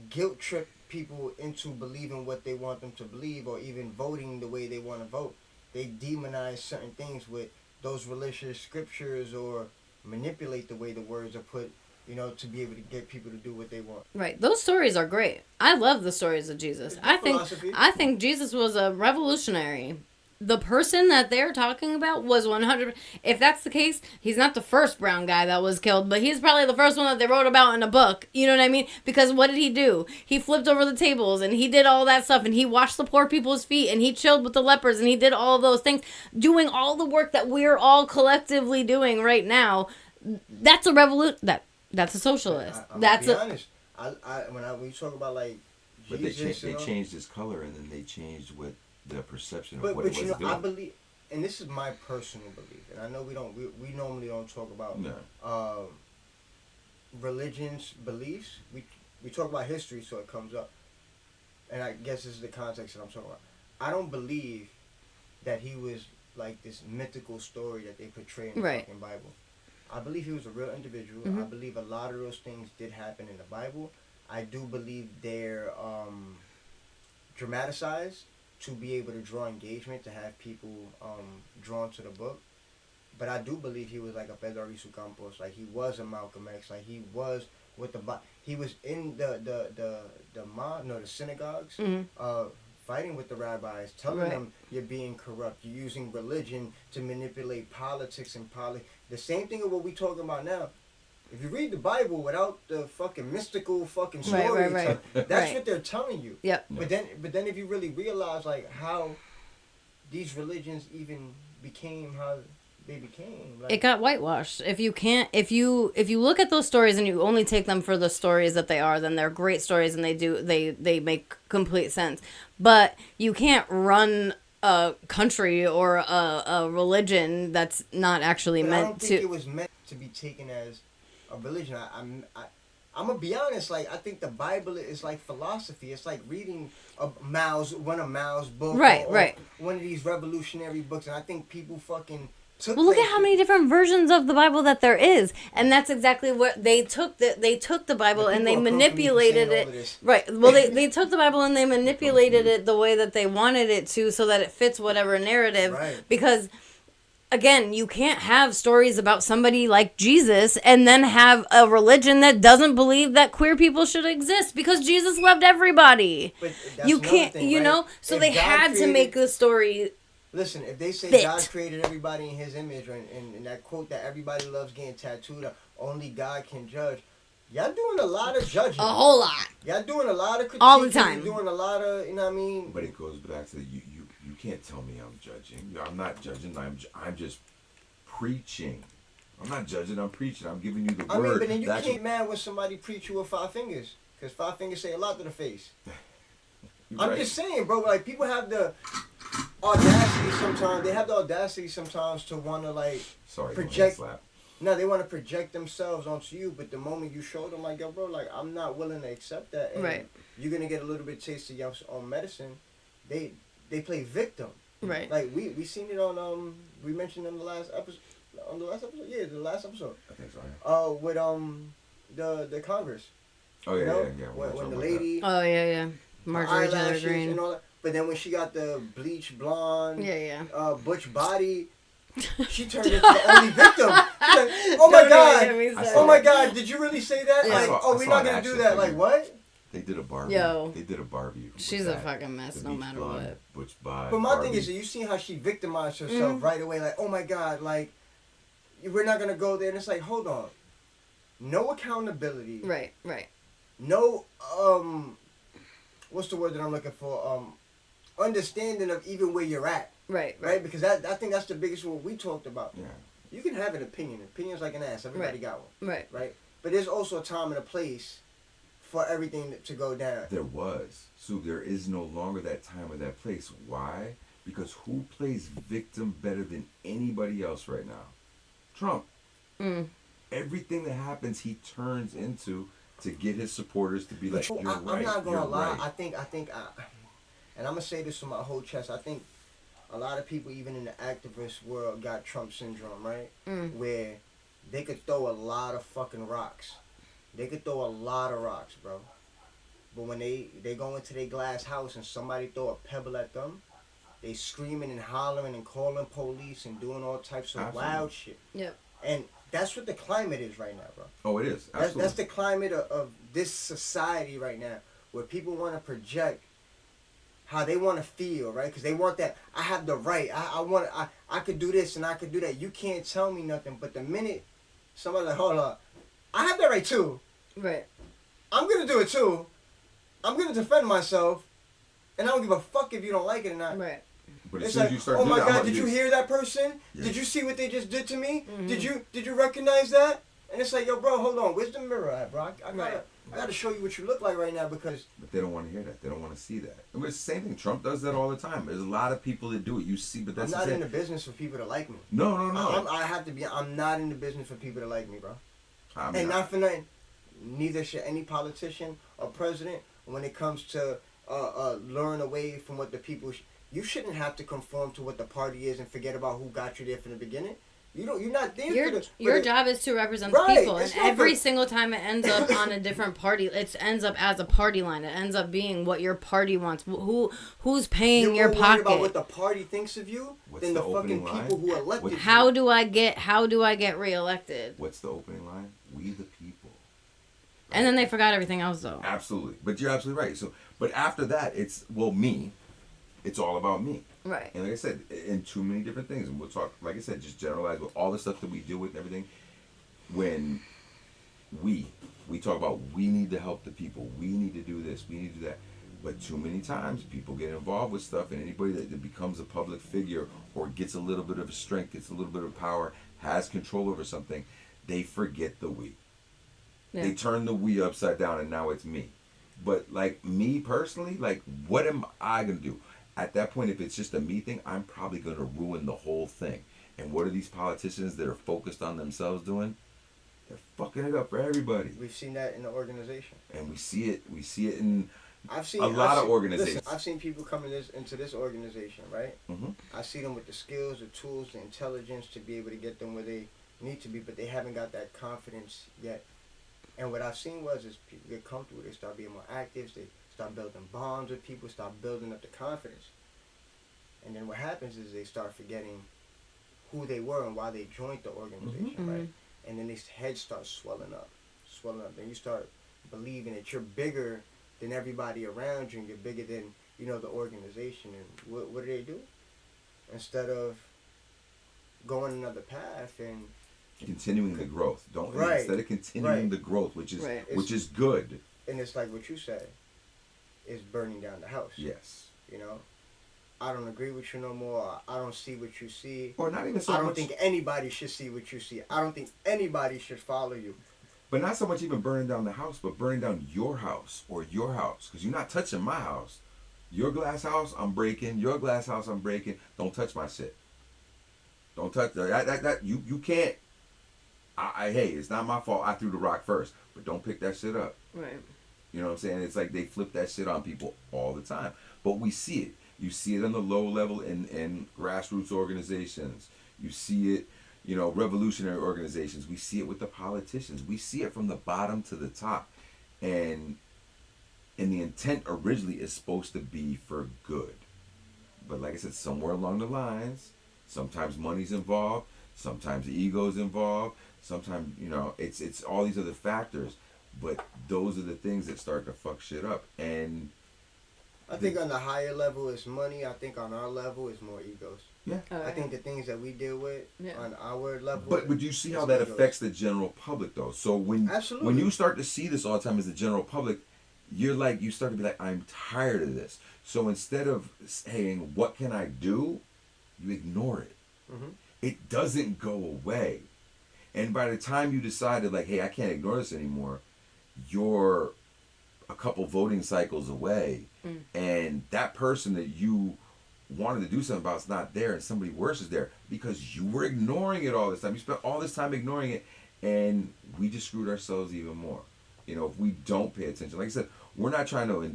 guilt trip people into believing what they want them to believe, or even voting the way they want to vote. They demonize certain things with those religious scriptures, or manipulate the way the words are put, to be able to get people to do what they want. Right. Those stories are great. I love the stories of Jesus. Philosophy. I think Jesus was a revolutionary. The person that they're talking about was 100. If that's the case, he's not the first brown guy that was killed, but he's probably the first one that they wrote about in a book. You know what I mean? Because what did he do? He flipped over the tables, and he did all that stuff, and he washed the poor people's feet, and he chilled with the lepers, and he did all of those things, doing all the work that we're all collectively doing right now. That's a revolution. That's a socialist. That's be honest. When we talk about like, but Jesus, they changed his color, and then they changed what the perception of what but it was doing. I believe, and this is my personal belief, and I know we normally don't talk about religion's beliefs. We talk about history, so it comes up, and I guess this is the context that I'm talking about. I don't believe that he was like this mythical story that they portray in the fucking Bible. I believe he was a real individual. Mm-hmm. I believe a lot of those things did happen in the Bible. I do believe they're dramatized to be able to draw engagement, to have people drawn to the book. But I do believe he was like a Pedro Arisu Campos, like he was a Malcolm X, like he was with he was in the synagogues, fighting with the rabbis, telling them you're being corrupt, you're using religion to manipulate politics and the same thing of what we talking about now. If you read the Bible without the fucking mystical fucking story, that's what they're telling you. Yep. But then if you really realize like how these religions even became how they became, like, it got whitewashed. If you look at those stories and you only take them for the stories that they are, then they're great stories and they make complete sense. But you can't run a country or a religion that's not actually but meant I don't think it was meant to be taken as a religion. I'm gonna be honest. Like I think the Bible is like philosophy. It's like reading one of Mao's books, or one of these revolutionary books. And I think people fucking took. Well, look at how many different versions of the Bible that there is, and that's exactly what they took. They took the Bible and they manipulated it. Right. Well, they took the Bible and they manipulated it the way that they wanted it to, so that it fits whatever narrative. Right. Because, again, you can't have stories about somebody like Jesus and then have a religion that doesn't believe that queer people should exist, because Jesus loved everybody. But that's you can't, thing, you right? know. So If they God had to make the story. Listen, if they say fit. God created everybody in His image, or in that quote that everybody loves getting tattooed, only God can judge. Y'all doing a lot of judging. A whole lot. Y'all doing a lot of critiquing. All the time. You're doing a lot of, you know what I mean? But it goes back to you can't tell me I'm judging. I'm not judging. I'm just preaching. I'm not judging. I'm preaching. I'm giving you the word. I mean, but then you can't get mad when somebody preach you with 5 fingers, because 5 fingers say a lot to the face. I'm just saying, bro. Like, people have the audacity sometimes. They have the audacity sometimes to want to like project. No, they want to project themselves onto you. But the moment you show them, like, yo, bro, like, I'm not willing to accept that. And you're gonna get a little bit taste of your own medicine. They play victim. Right. Like we seen it on we mentioned in the last episode. On the last episode, yeah, the last episode. I think so. Yeah. With the Congress. Oh yeah, yeah. When the lady. Oh yeah. Marjorie Taylor Greene. And all that. But then when she got the bleach blonde, butch body, she turned into the only victim. Like, oh my god! Oh my god! Did you really say that? Yeah. Like, we're not gonna do that. Like, what? They did a Barbie. They did a Barbie. She's a fucking mess, no matter what. Butch body. But my thing is, you see how she victimized herself right away. Like, oh my god! Like, we're not gonna go there. And it's like, hold on. No accountability. Right. No what's the word that I'm looking for? Understanding of even where you're at. Right? Because I think that's the biggest one we talked about. Yeah. You can have an opinion. Opinion's like an ass. Everybody got one. Right. But there's also a time and a place for everything to go down. There was. So there is no longer that time or that place. Why? Because who plays victim better than anybody else right now? Trump. Everything that happens, he turns into to get his supporters to be like, you're right. I'm not gonna lie. Right. I think, and I'm gonna say this with my whole chest. I think a lot of people, even in the activist world, got Trump syndrome, right? Where they could throw a lot of fucking rocks. They could throw a lot of rocks, bro. But when they go into their glass house and somebody throw a pebble at them, they screaming and hollering and calling police and doing all types of Absolutely. wild shit. Yep. And that's what the climate is right now, bro. Oh, it is. Absolutely. That's the climate of this society right now, where people want to project how they want to feel, right? Because they want that, I have the right, I could do this and I could do that. You can't tell me nothing. But the minute somebody's like, hold up, I have that right too. Right. I'm going to do it too. I'm going to defend myself. And I don't give a fuck if you don't like it or not. Right. But as It's soon as like, you start oh doing my that, God, did you hear that person? Yeah. Did you see what they just did to me? Mm-hmm. Did you recognize that? And it's like, yo, bro, hold on. Where's the mirror at, bro? Right. I gotta show you what you look like right now because... But they don't want to hear that. They don't want to see that. I mean, it's the same thing. Trump does that all the time. There's a lot of people that do it. You see, but that's I'm not the in same. the business for people to like me. No. I have to be... I'm not in the business for people to like me, bro. I mean, And not for nothing. Neither should any politician or president when it comes to luring away from what the people... You shouldn't have to conform to what the party is and forget about who got you there from the beginning. You're not there for the... Your job is to represent Right, the people, and it's not every for- single time it ends up on a different party, it ends up as a party line. It ends up being what your party wants. Who's paying You're your more worried about pocket? what the party thinks of you What's than the the fucking opening people line? who elected you. How do I get reelected? What's the opening line? We the people. And then they forgot everything else, though. Absolutely. But you're absolutely right. So, but after that, it's, well, me. It's all about me. Right. And like I said, in too many different things. And we'll talk, like I said, just generalize with all the stuff that we deal with and everything. When we talk about we need to help the people, we need to do this, we need to do that. But too many times people get involved with stuff, and anybody that becomes a public figure or gets a little bit of strength, gets a little bit of power, has control over something, they forget the we. Yeah. They turn the we upside down, and now it's me. But like me personally, like what am I gonna do? At that point, if it's just a me thing, I'm probably going to ruin the whole thing. And what are these politicians that are focused on themselves doing? They're fucking it up for everybody. We've seen that in the organization. And we see it in I've seen a lot of organizations. Listen, I've seen people come into this organization, right? Mm-hmm. I see them with the skills, the tools, the intelligence to be able to get them where they need to be, but they haven't got that confidence yet. And what I've seen is people get comfortable, they start being more active, they start building bonds with people, start building up the confidence. And then what happens is they start forgetting who they were and why they joined the organization, Mm-hmm. right? And then their heads start swelling up. Then you start believing that you're bigger than everybody around you and you're bigger than, the organization. And what do? Instead of going another path and continuing the growth. Right. Instead of continuing Right. the growth, which Right. is good. And it's like what you said, is burning down the house. Yes. I don't agree with you no more. I don't see what you see. Or not even so I don't much. think anybody should see what you see. I don't think anybody should follow you. But not so much even burning down the house, but burning down your house or your house. Because you're not touching my house. Your glass house, I'm breaking. Your glass house, I'm breaking. Don't touch my shit. Don't touch that. You can't. Hey, it's not my fault. I threw the rock first. But don't pick that shit up. Right. You know what I'm saying? It's like they flip that shit on people all the time. But we see it. You see it on the low level in grassroots organizations. You see it, revolutionary organizations. We see it with the politicians. We see it from the bottom to the top. And the intent originally is supposed to be for good. But like I said, somewhere along the lines, sometimes money's involved, sometimes the ego's involved, sometimes, it's all these other factors. But those are the things that start to fuck shit up. And I think on the higher level is money. I think on our level is more egos. yeah. I think the things that we deal with on our level. But you see how is that egos. affects the general public, though. So when Absolutely. you start to see this all the time as the general public, you start to be like, I'm tired of this. So instead of saying, what can I do? You ignore it. Mm-hmm. It doesn't go away. And by the time you decided, like, hey, I can't ignore this anymore, you're a couple voting cycles away. And that person that you wanted to do something about is not there, and somebody worse is there because you were ignoring it all this time. You spent all this time ignoring it, and we just screwed ourselves even more. If we don't pay attention. Like I said, we're not trying to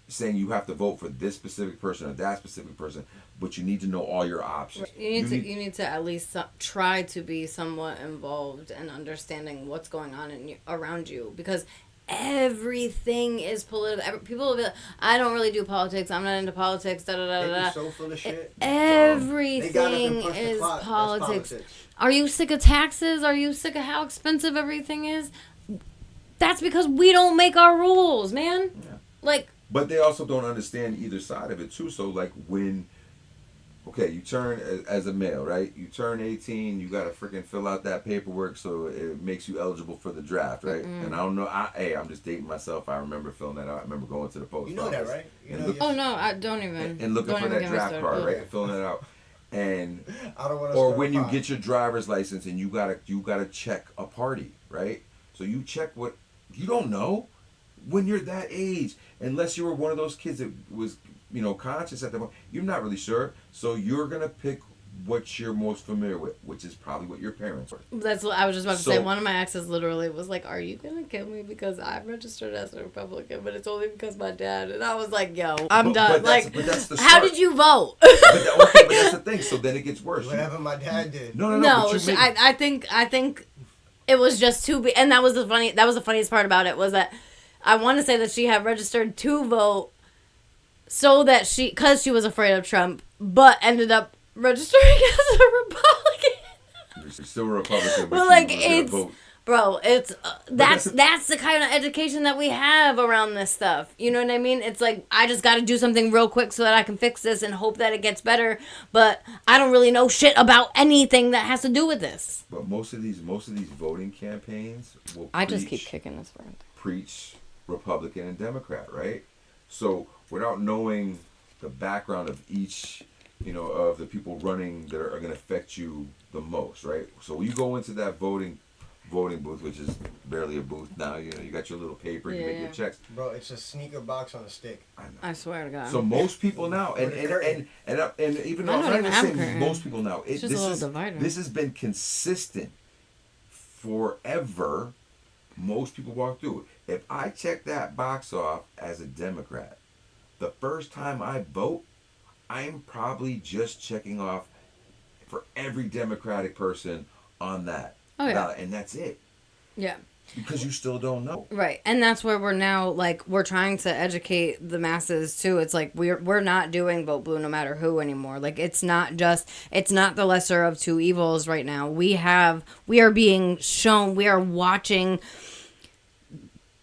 saying you have to vote for this specific person or that specific person, but you need to know all your options. You need to at least try to be somewhat involved and understanding what's going on around you, because everything is political. People will be like, I don't really do politics. I'm not into politics. Da da da They da. be so full of shit. Everything is politics. Are you sick of taxes? Are you sick of how expensive everything is? That's because we don't make our rules, man. Yeah. Like, but they also don't understand either side of it too. So like when, okay, you turn as a male, right? You turn 18, you gotta freaking fill out that paperwork so it makes you eligible for the draft, right? And I don't know, I'm just dating myself. I remember filling that out. I remember going to the post office. You know that, right? oh no, I don't even. And looking for that draft card, right? And filling it out. And or when you get your driver's license and you gotta check a party, right? So you check what you don't know when you're that age, unless you were one of those kids that was, conscious at the moment. You're not really sure, so you're gonna pick what you're most familiar with, which is probably what your parents were. That's what I was just about to say. One of my exes literally was like, "Are you gonna kill me because I'm registered as a Republican, but it's only because my dad?" And I was like, "Yo, I'm done." But that's the how did you vote? but that's the thing. So then it gets worse. Whatever my dad did. No. I think it was just too big, and that was the funniest part about it was that I want to say that she had registered to vote so that because she was afraid of Trump, but ended up registering as a Republican. She's still a Republican, but like it's bro, it's that's the kind of education that we have around this stuff. You know what I mean? It's like I just got to do something real quick so that I can fix this and hope that it gets better. But I don't really know shit about anything that has to do with this. But most of these voting campaigns will just keep kicking this friend. Preach Republican and Democrat, right? So without knowing the background of each, of the people running that are going to affect you the most, right? So when you go into that voting booth, which is barely a booth now, you got your little paper, you make your checks. Bro, it's a sneaker box on a stick. I swear to God. So most people now, and even though I'm not saying most people now, this has been consistent forever. Most people walk through it. If I check that box off as a Democrat, the first time I vote, I'm probably just checking off for every Democratic person on that ballot, and that's it. Yeah. Because you still don't know. Right. And that's where we're now, we're trying to educate the masses, too. It's like we're not doing vote blue no matter who anymore. Like, it's not the lesser of two evils right now. We are being shown, we are watching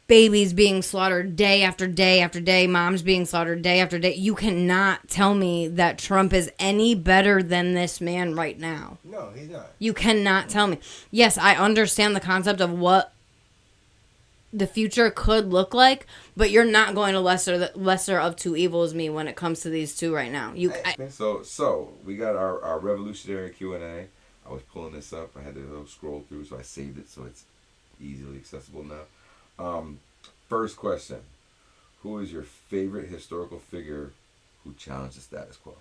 babies being slaughtered day after day after day, moms being slaughtered day after day. You cannot tell me that Trump is any better than this man right now. No, he's not. You cannot tell me. Yes, I understand the concept of what the future could look like, but you're not going to lesser of two evils me when it comes to these two right now. So we got our revolutionary Q&A. I was pulling this up. I had to scroll through, so I saved it so it's easily accessible now. First question: who is your favorite historical figure who challenged the status quo?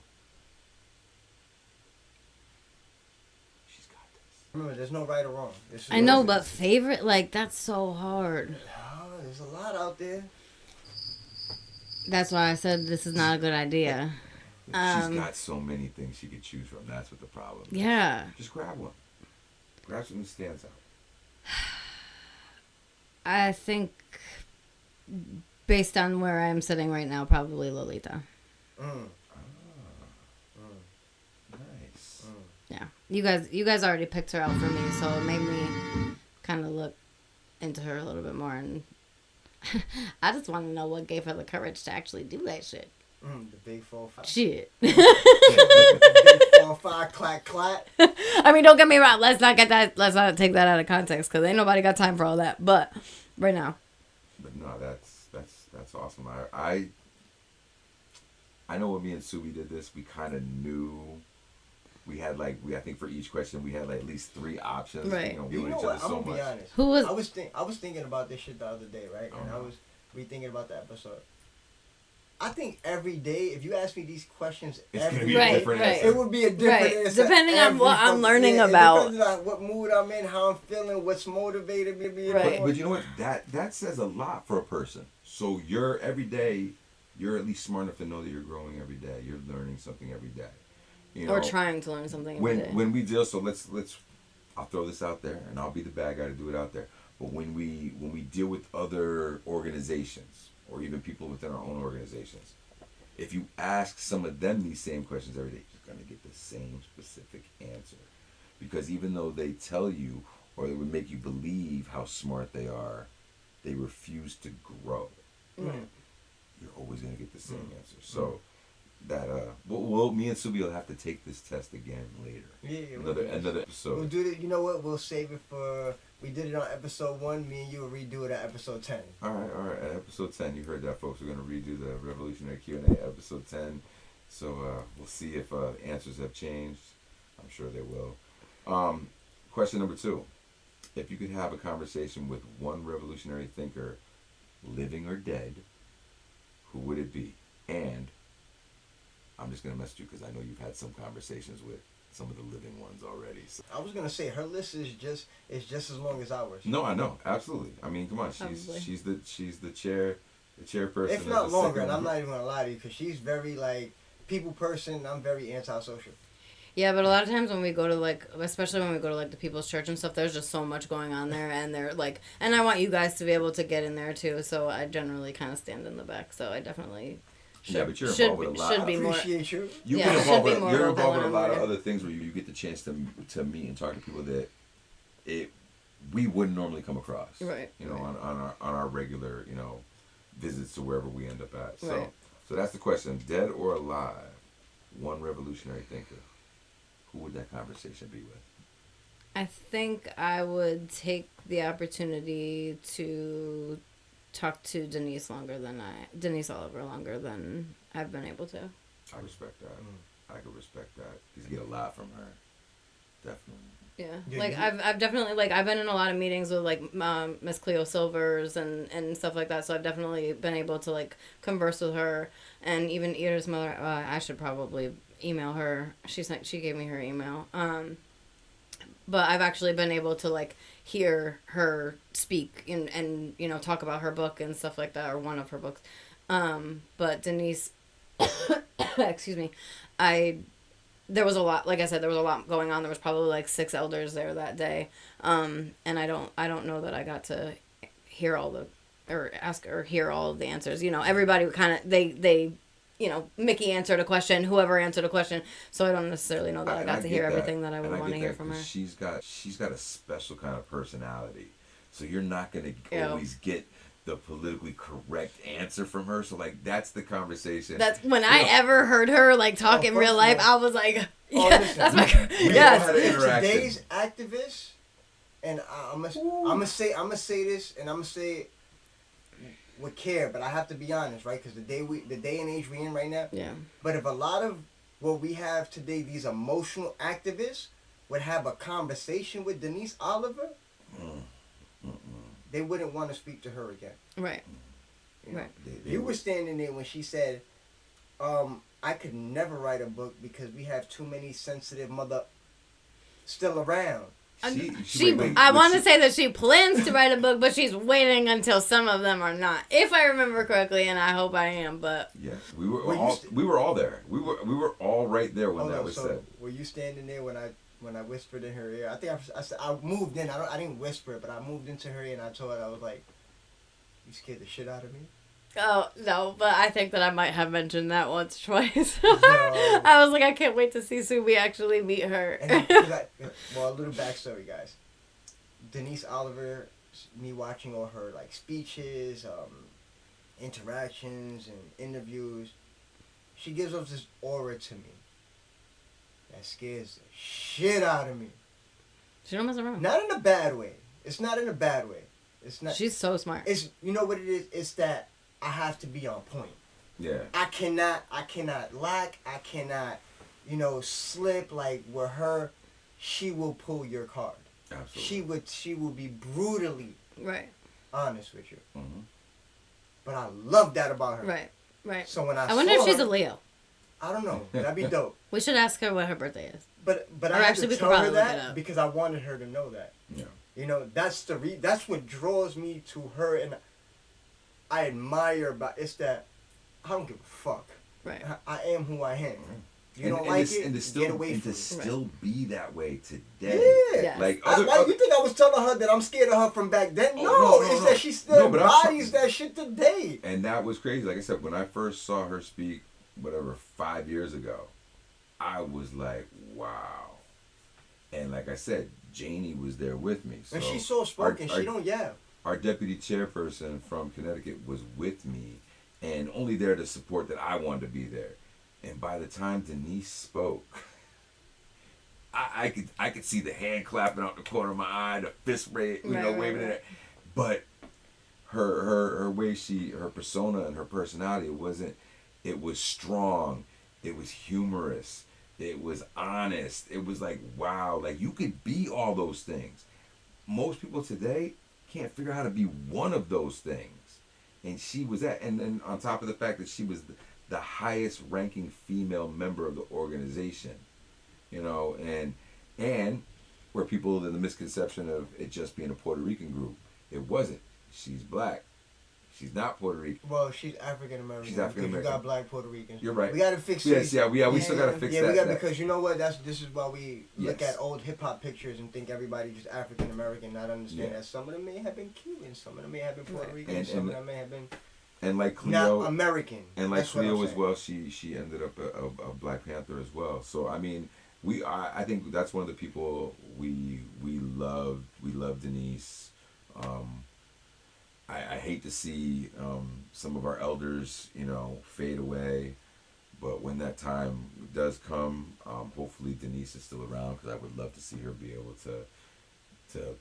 She's got this. Remember, there's no right or wrong. I know, but favorite, that's so hard. Oh, there's a lot out there. That's why I said this is not a good idea. She's got so many things she could choose from. That's what the problem is. Yeah. Just grab one. Grab something that stands out. I think, based on where I'm sitting right now, probably Lolita. Nice. Yeah, you guys already picked her out for me, so it made me kind of look into her a little bit more, and I just want to know what gave her the courage to actually do that shit. The big 4-5. Shit. The big 4-5 clack clack. I mean, don't get me wrong. Let's not take that out of context because ain't nobody got time for all that. But right now. But no, that's awesome. I know when me and Subi did this, we kind of knew. We had I think for each question we had at least 3 options. Right. You know what? I'm gonna be honest. I was thinking about this shit the other day, right? And I was rethinking about the episode. I think every day, if you ask me these questions every day, it would be a different answer. Depending on what I'm learning about. Depending on what mood I'm in, how I'm feeling, what's motivated me. But you know what? That says a lot for a person. So every day, you're at least smart enough to know that you're growing every day. You're learning something every day. Or trying to learn something every day. When we deal, so let's I'll throw this out there, and I'll be the bad guy to do it out there. But when we deal with other organizations or even people within our own organizations, if you ask some of them these same questions every day, you're going to get the same specific answer. Because even though they tell you or they would make you believe how smart they are, they refuse to grow. Right. You're always going to get the same answer. So that me and Subi will have to take this test again later. Yeah, another episode. We'll do it. You know what? We'll save it for. We did it on episode 1. Me and you will redo it at episode 10. All right. At episode 10, you heard that, folks. We're going to redo the Revolutionary Q&A episode 10. So we'll see if answers have changed. I'm sure they will. Question number 2. If you could have a conversation with one revolutionary thinker, living or dead, who would it be? And I'm just going to mess with you because I know you've had some conversations with some of the living ones already. So. I was going to say, her list is just as long as ours. No, I know. Absolutely. I mean, come on. She's the chairperson. If not longer, and I'm not even going to lie to you, because she's very, like, people person. I'm very antisocial. Yeah, but a lot of times when we go to, like, especially when we go to, like, the People's Church and stuff, there's just so much going on there, and they're, like, and I want you guys to be able to get in there, too, so I generally kind of stand in the back, so I definitely but you're involved with a lot. I appreciate you. You're involved with a lot of other things where you get the chance to meet and talk to people that we wouldn't normally come across. Right. You know, on our regular, you know, visits to wherever we end up at. Right. So that's the question. Dead or alive, one revolutionary thinker. Who would that conversation be with? I think I would take the opportunity to talk to Denise Oliver longer than I've been able to. I respect that. I could respect that. Because you get a lot from her. Definitely. Yeah. Like, I've definitely, like, I've been in a lot of meetings with, like, Miss Cleo Silvers and stuff like that, so I've definitely been able to, like, converse with her. And even Ida's mother, I should probably email her. She gave me her email. But I've actually been able to, like, hear her speak and you know, talk about her book and stuff like that, or one of her books. But Denise, excuse me, there was a lot, like I said, there was a lot going on. There was probably like 6 elders there that day. And I don't know that I got to hear all hear all of the answers. You know, everybody kind of, they you know, Mickey answered a question, whoever answered a question, so I don't necessarily know that I got to hear everything that I would want to hear from her. She's got a special kind of personality, so you're not going to always get the politically correct answer from her. So, like, that's the conversation. That's when I ever heard her, like, talk in real life, I was like, listen, that's my... Today's activists, and I'm gonna say this, and I'm gonna say it with care, but I have to be honest, right? Because the day and age we're in right now. Yeah. But if a lot of what we have today, these emotional activists, would have a conversation with Denise Oliver, they wouldn't want to speak to her again. Right. You know? Right. You were standing there when she said, I could never write a book because we have too many sensitive mother still around. I want to say that she plans to write a book, but she's waiting until some of them are not. If I remember correctly, and I hope I am, but yeah, we were all there. We were all right there when that was said. Were you standing there when I whispered in her ear? I think I said I moved in. I didn't whisper, but I moved into her ear and I told her, I was like, "You scared the shit out of me." Oh, no, but I think that I might have mentioned that once, twice. I was like, I can't wait to see Subi actually meet her. Well, a little backstory, guys. Denise Oliver, me watching all her, like, speeches, interactions, and interviews, she gives off this aura to me that scares the shit out of me. She don't mess around. Not in a bad way. It's not in a bad way. It's not. She's so smart. It's, you know what it is? It's that I have to be on point. Yeah. I cannot lack. I cannot, slip. Like, with her, she will pull your card. Absolutely. She will be brutally honest with you. Mm-hmm. But I love that about her. Right. So when I wonder if she's a Leo. I don't know. That'd be dope. We should ask her what her birthday is. But I had to tell her that because I wanted her to know that. Yeah. That's that's what draws me to her, and I admire. But it's that I don't give a fuck. Right. I am who I am. You don't like it, and to still, get away from to it. still be that way today. Yeah. Yes. Like Why you think I was telling her that I'm scared of her from back then? Oh, No, no, it's no. that she still No, but embodies that shit today. And that was crazy. Like I said, when I first saw her speak, whatever, 5 years ago, I was like, wow. And like I said, Janie was there with me. So And she's soft spoken. She don't yell. Our deputy chairperson from Connecticut was with me, and only there to support that I wanted to be there. And by the time Denise spoke, I could see the hand clapping out the corner of my eye, the fist waving in it. But her way her persona and her personality, it was strong, it was humorous, it was honest. It was like, wow, like you could be all those things. Most people today can't figure out how to be one of those things. And she was that. And then on top of the fact that she was the highest ranking female member of the organization, and where people in the misconception of it just being a Puerto Rican group, it wasn't. She's black. She's not Puerto Rican. Well, she's African American. She's African American. You got black Puerto Ricans. You're right. We gotta fix yes, this. Yeah, we still gotta fix that. Yeah, we got that. because you know what? This is why we look Yes. at old hip hop pictures and think everybody just African American, not understand that some of them may have been Cuban, some of them may have been Puerto Rican, and some of them may have been like Cleo, not American. And like Cleo as well, she ended up a Black Panther as well. So I mean, I think that's one of the people we loved. We love Denise. I hate to see some of our elders, fade away. But when that time does come, hopefully Denise is still around, because I would love to see her be able to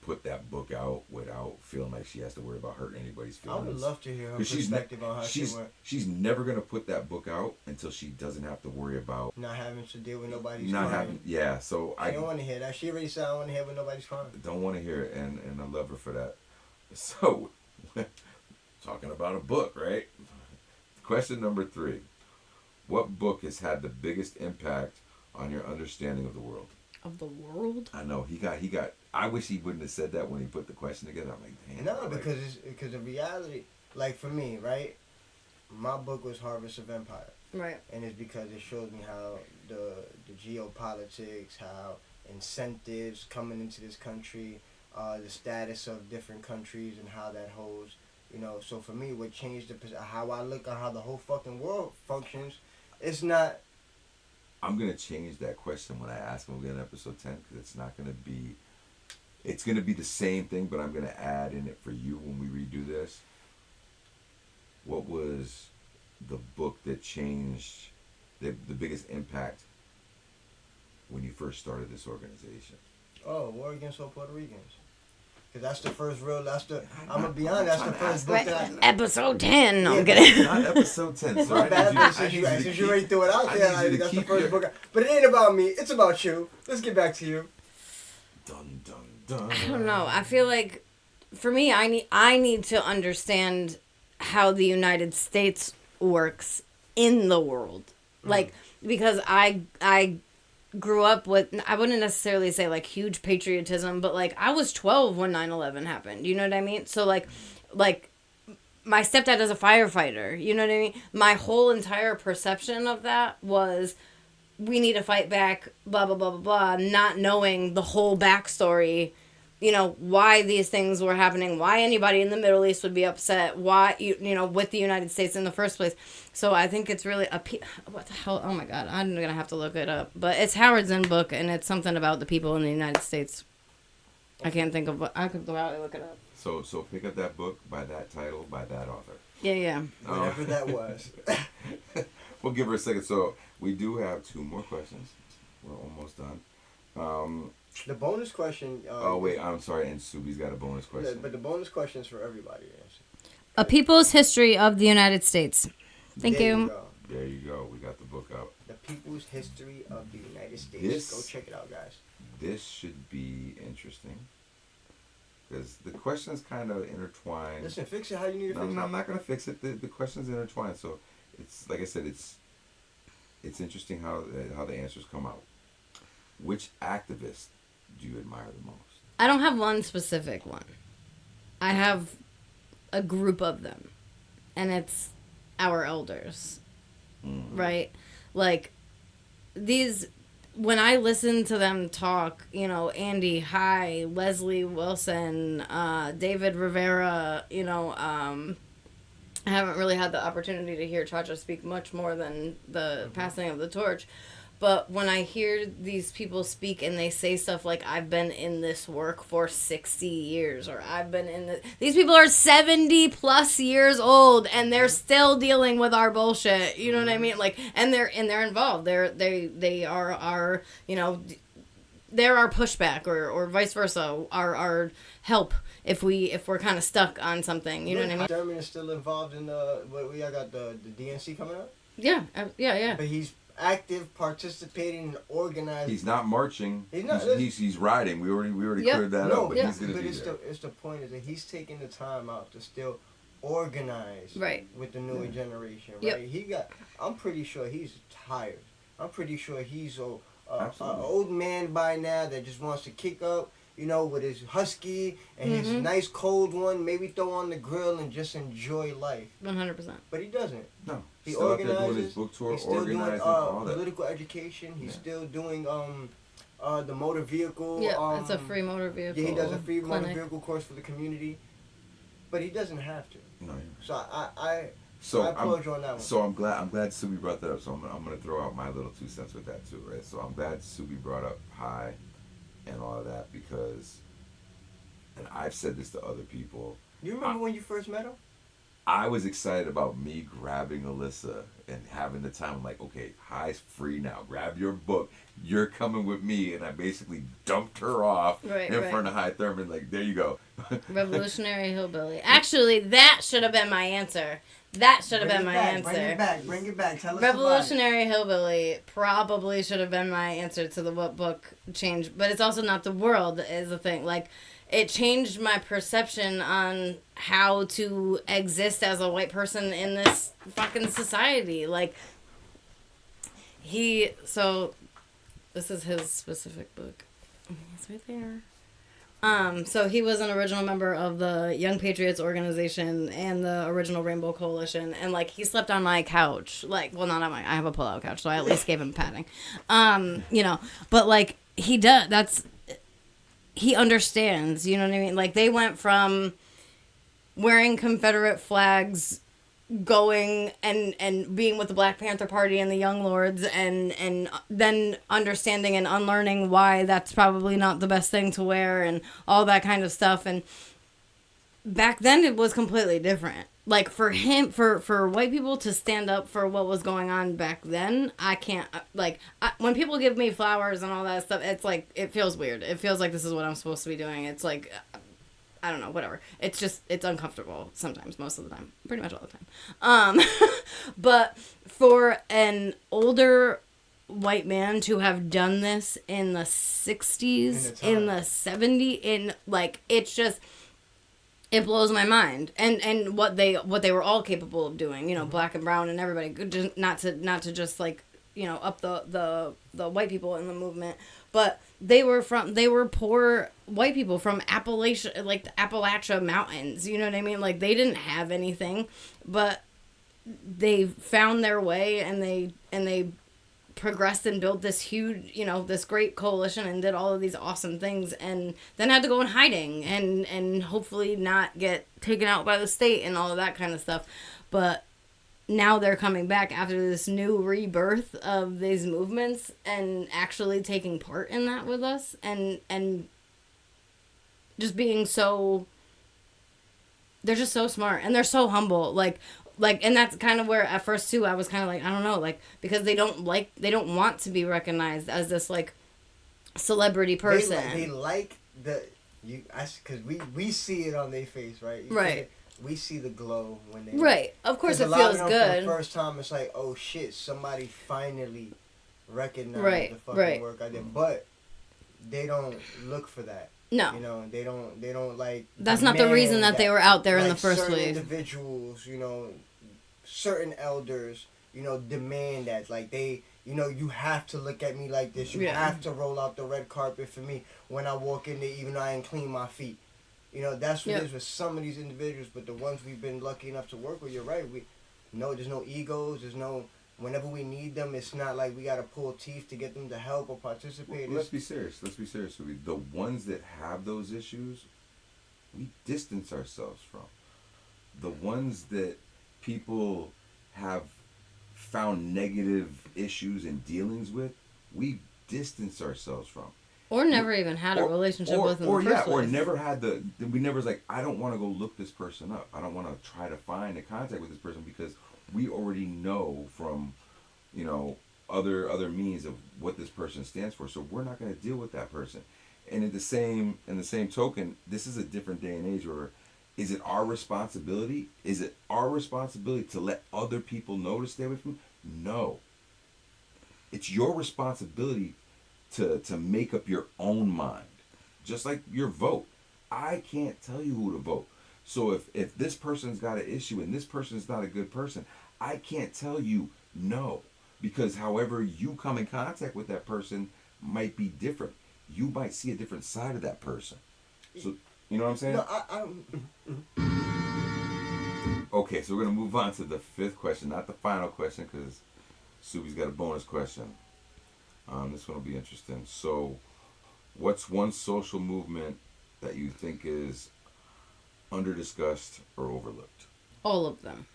put that book out without feeling like she has to worry about hurting anybody's I feelings. would love to hear her perspective on how she went. She's never going to put that book out until she doesn't have to worry about not having to deal with nobody's crying. So I don't want to hear that. She already said I don't want to hear when nobody's crying. Don't want to hear it, and I love her for that. So, talking about a book, right? Question number 3. What book has had the biggest impact on your understanding of the world? Of the world? I know he got. I wish he wouldn't have said that when he put the question together. I'm like, damn. No, because of reality. Like for me, right? My book was Harvest of Empire. Right. And it's because it shows me how the geopolitics, how incentives coming into this country, the status of different countries and how that holds. So for me, what changed how I look at how the whole fucking world functions, it's not. I'm going to change that question when I ask him again in episode 10, because it's not going to be... It's going to be the same thing, but I'm going to add in it for you when we redo this. What was the book that changed the biggest impact when you first started this organization? Oh, War Against All Puerto Ricans. Because that's the first real, I'm going to be honest, that's the first book that Episode 10, I'm kidding. Not episode 10, so My bad, since you already threw it out there, that's the first book. But it ain't about me, it's about you. Let's get back to you. Dun, dun, dun. I don't know. I feel like, for me, I need to understand how the United States works in the world. Like, because I grew up with, I wouldn't necessarily say like huge patriotism, but like I was 12 when 9/11 happened. You know what I mean? So like my stepdad is a firefighter. You know what I mean? My whole entire perception of that was, we need to fight back, blah, blah, blah, blah, blah, not knowing the whole backstory, why these things were happening, why anybody in the Middle East would be upset, why, with the United States in the first place. So I think it's really what the hell? Oh my God, I'm going to have to look it up. But it's Howard Zinn book, and it's something about the people in the United States. I can't think of what, I could go out and look it up. So pick up that book by that title, by that author. Yeah. Whatever that was. We'll give her a second. So we do have 2 more questions. We're almost done. The bonus question. Oh wait, I'm sorry. And Subi's got a bonus question. But the bonus question is for everybody to answer. A People's History of the United States. Thank you. There you go. We got the book out. The People's History of the United States. Go check it out, guys. This should be interesting, because the questions kind of intertwine. Listen, fix it how you need to fix it. No, I'm not going to fix it. The questions intertwine. So it's, like I said, it's interesting how the answers come out. Which activist do you admire the most? I don't have one specific one. I have a group of them. And it's our elders. Mm-hmm. Right? Like, when I listen to them talk, you know, Andy High, Leslie Wilson, David Rivera, you know, I haven't really had the opportunity to hear Chacha speak much more than the passing of the torch. But when I hear these people speak and they say stuff like, I've been in this work for 60 years, or I've been in this... These people are 70 plus years old, and they're still dealing with our bullshit. You know what I mean? Like, and they're involved. They are our, you know, they're our pushback, or vice versa, our help if we're kind of stuck on something. You know what I mean? Thurman is still involved in what we got the DNC coming up? Yeah. But he's active, participating, and organizing. He's not marching. He's riding. We already Yep. cleared that up. But he's gonna be there. It's the point is that he's taking the time out to still organize with the newer generation. Right? Yep. I'm pretty sure he's tired. I'm pretty sure he's an old man by now that just wants to kick up. You know, with his husky and his nice cold one, maybe throw on the grill and just enjoy life. 100%. But he doesn't. No. He still organizes. Out there doing his book tour, he's still organizing, doing all that. political education. He's still doing the motor vehicle. Yeah, it's a free motor vehicle. Yeah, he does a free clinic. motor vehicle course for the community. But he doesn't have to. No. So I applaud you on that one. So I'm glad Subi brought that up. So I'm gonna throw out my little 2 cents with that too, right? So I'm glad Subi brought up High and all of that because, and I've said this to other people. You remember when you first met him? I was excited about me grabbing Alyssa and having the time. I'm like, okay, High's free now. Grab your book. You're coming with me. And I basically dumped her off in front of High Thurman. Like, there you go. Revolutionary Hillbilly. Actually, that should have been my answer. That should have been my answer. Bring it back. Tell us Revolutionary Hillbilly probably should have been my answer to the what book changed. But it's also not the world is the thing. Like, it changed my perception on how to exist as a white person in this fucking society. Like, so this is his specific book. It's right there. So he was an original member of the Young Patriots organization and the original Rainbow Coalition, and like he slept on my couch. Like, well, not on my. I have a pull-out couch, so I at least gave him padding. You know, but like he does. He understands. You know what I mean? Like they went from wearing Confederate flags, going and being with the Black Panther Party and the Young Lords, and then understanding and unlearning why that's probably not the best thing to wear and all that kind of stuff. And back then it was completely different. Like for him, for white people to stand up for what was going on back then, I can't, when people give me flowers and all that stuff, it's like, it feels weird. It feels like this is what I'm supposed to be doing. It's like, I don't know, whatever. It's just, it's uncomfortable sometimes, most of the time. Pretty much all the time. But for an older white man to have done this in the 60s, in the 70s, it's just, it blows my mind. And what they were all capable of doing, you know, black and brown and everybody, not to just like, you know, up the white people in the movement, but they were poor white people from Appalachia, like the Appalachia Mountains, you know what I mean? Like they didn't have anything, but they found their way and they progressed and built this huge, you know, this great coalition and did all of these awesome things, and then had to go in hiding and hopefully not get taken out by the state and all of that kind of stuff. But now they're coming back after this new rebirth of these movements and actually taking part in that with us and just being so, they're just so smart and they're so humble. Like, and that's kind of where at first too, I was kind of like, I don't know, like, because they don't want to be recognized as this like celebrity person. They like because we see it on their face, right? Right. We see the glow when they... Right. Of course it feels good. For the first time, it's like, oh shit, somebody finally recognized the fucking work I did. But they don't look for that. No. You know, they don't like... That's not the reason that they were out there in the first place. Certain individuals, you know, certain elders, you know, demand that. Like they... You know, you have to look at me like this. You have to roll out the red carpet for me when I walk in there, even though I ain't clean my feet. You know, that's what it is with some of these individuals, but the ones we've been lucky enough to work with, you're right. There's no egos, there's no whenever we need them, it's not like we gotta pull teeth to get them to help or participate. Let's be serious. The ones that have those issues, we distance ourselves from. The ones that people have found negative issues and dealings with, we distance ourselves from. Or never even had a relationship with them in the first place. Or never had we never was like, I don't want to go look this person up. I don't want to try to find a contact with this person because we already know from, other means of what this person stands for. So we're not going to deal with that person. And in the same token, this is a different day and age where is it our responsibility? Is it our responsibility to let other people know to stay away from? No. It's your responsibility to make up your own mind. Just like your vote. I can't tell you who to vote. So if this person's got an issue and this person's not a good person, I can't tell you no. Because however you come in contact with that person might be different. You might see a different side of that person. So, you know what I'm saying? No, Okay, so we're going to move on to the fifth question. Not the final question because Subi's got a bonus question. This one will be interesting. So, what's one social movement that you think is under-discussed or overlooked? All of them.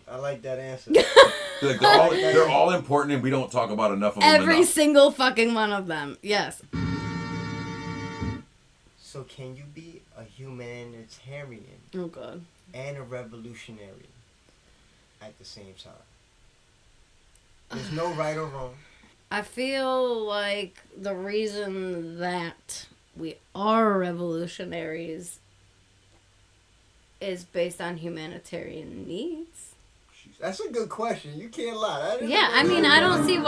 I like that answer. Like they're all important and we don't talk about enough of them. Every single fucking one of them. Yes. So can you be a humanitarian Oh, God. and a revolutionary at the same time? There's no right or wrong. I feel like the reason that we are revolutionaries is based on humanitarian needs. That's a good question. You can't lie. Yeah, I mean, I don't see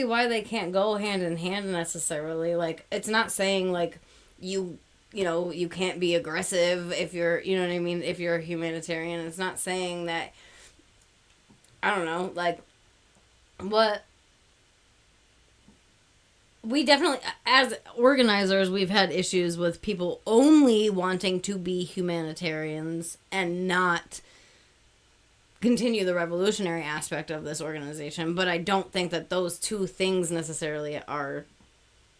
why they can't go hand in hand necessarily. Like, it's not saying like you can't be aggressive if you're, you know what I mean, if you're a humanitarian. It's not saying that, I don't know, like, what we definitely, as organizers, we've had issues with people only wanting to be humanitarians and not continue the revolutionary aspect of this organization. But I don't think that those two things necessarily are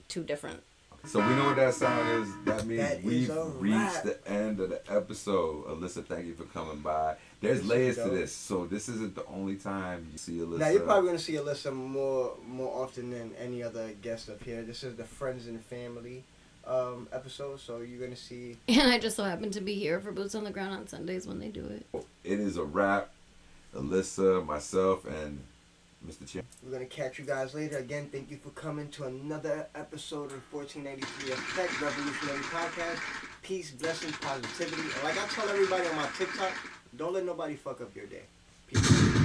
too different. So we know what that sound is. That means That we've is a reached wrap. the end of the episode. Alyssa, thank you for coming by. There's This layers is to dope. this, so this isn't the only time you see Alyssa. Now you're probably gonna see Alyssa more often than any other guest up here. This is the Friends and Family episode, so you're gonna see. And I just so happen to be here for Boots on the Ground on Sundays when they do it. It is a wrap. Alyssa, myself, and Mr. Chan. We're gonna catch you guys later. Again, thank you for coming to another episode of 1483 Effect Revolutionary Podcast. Peace, blessings, positivity, and like I tell everybody on my TikTok, don't let nobody fuck up your day. Peace.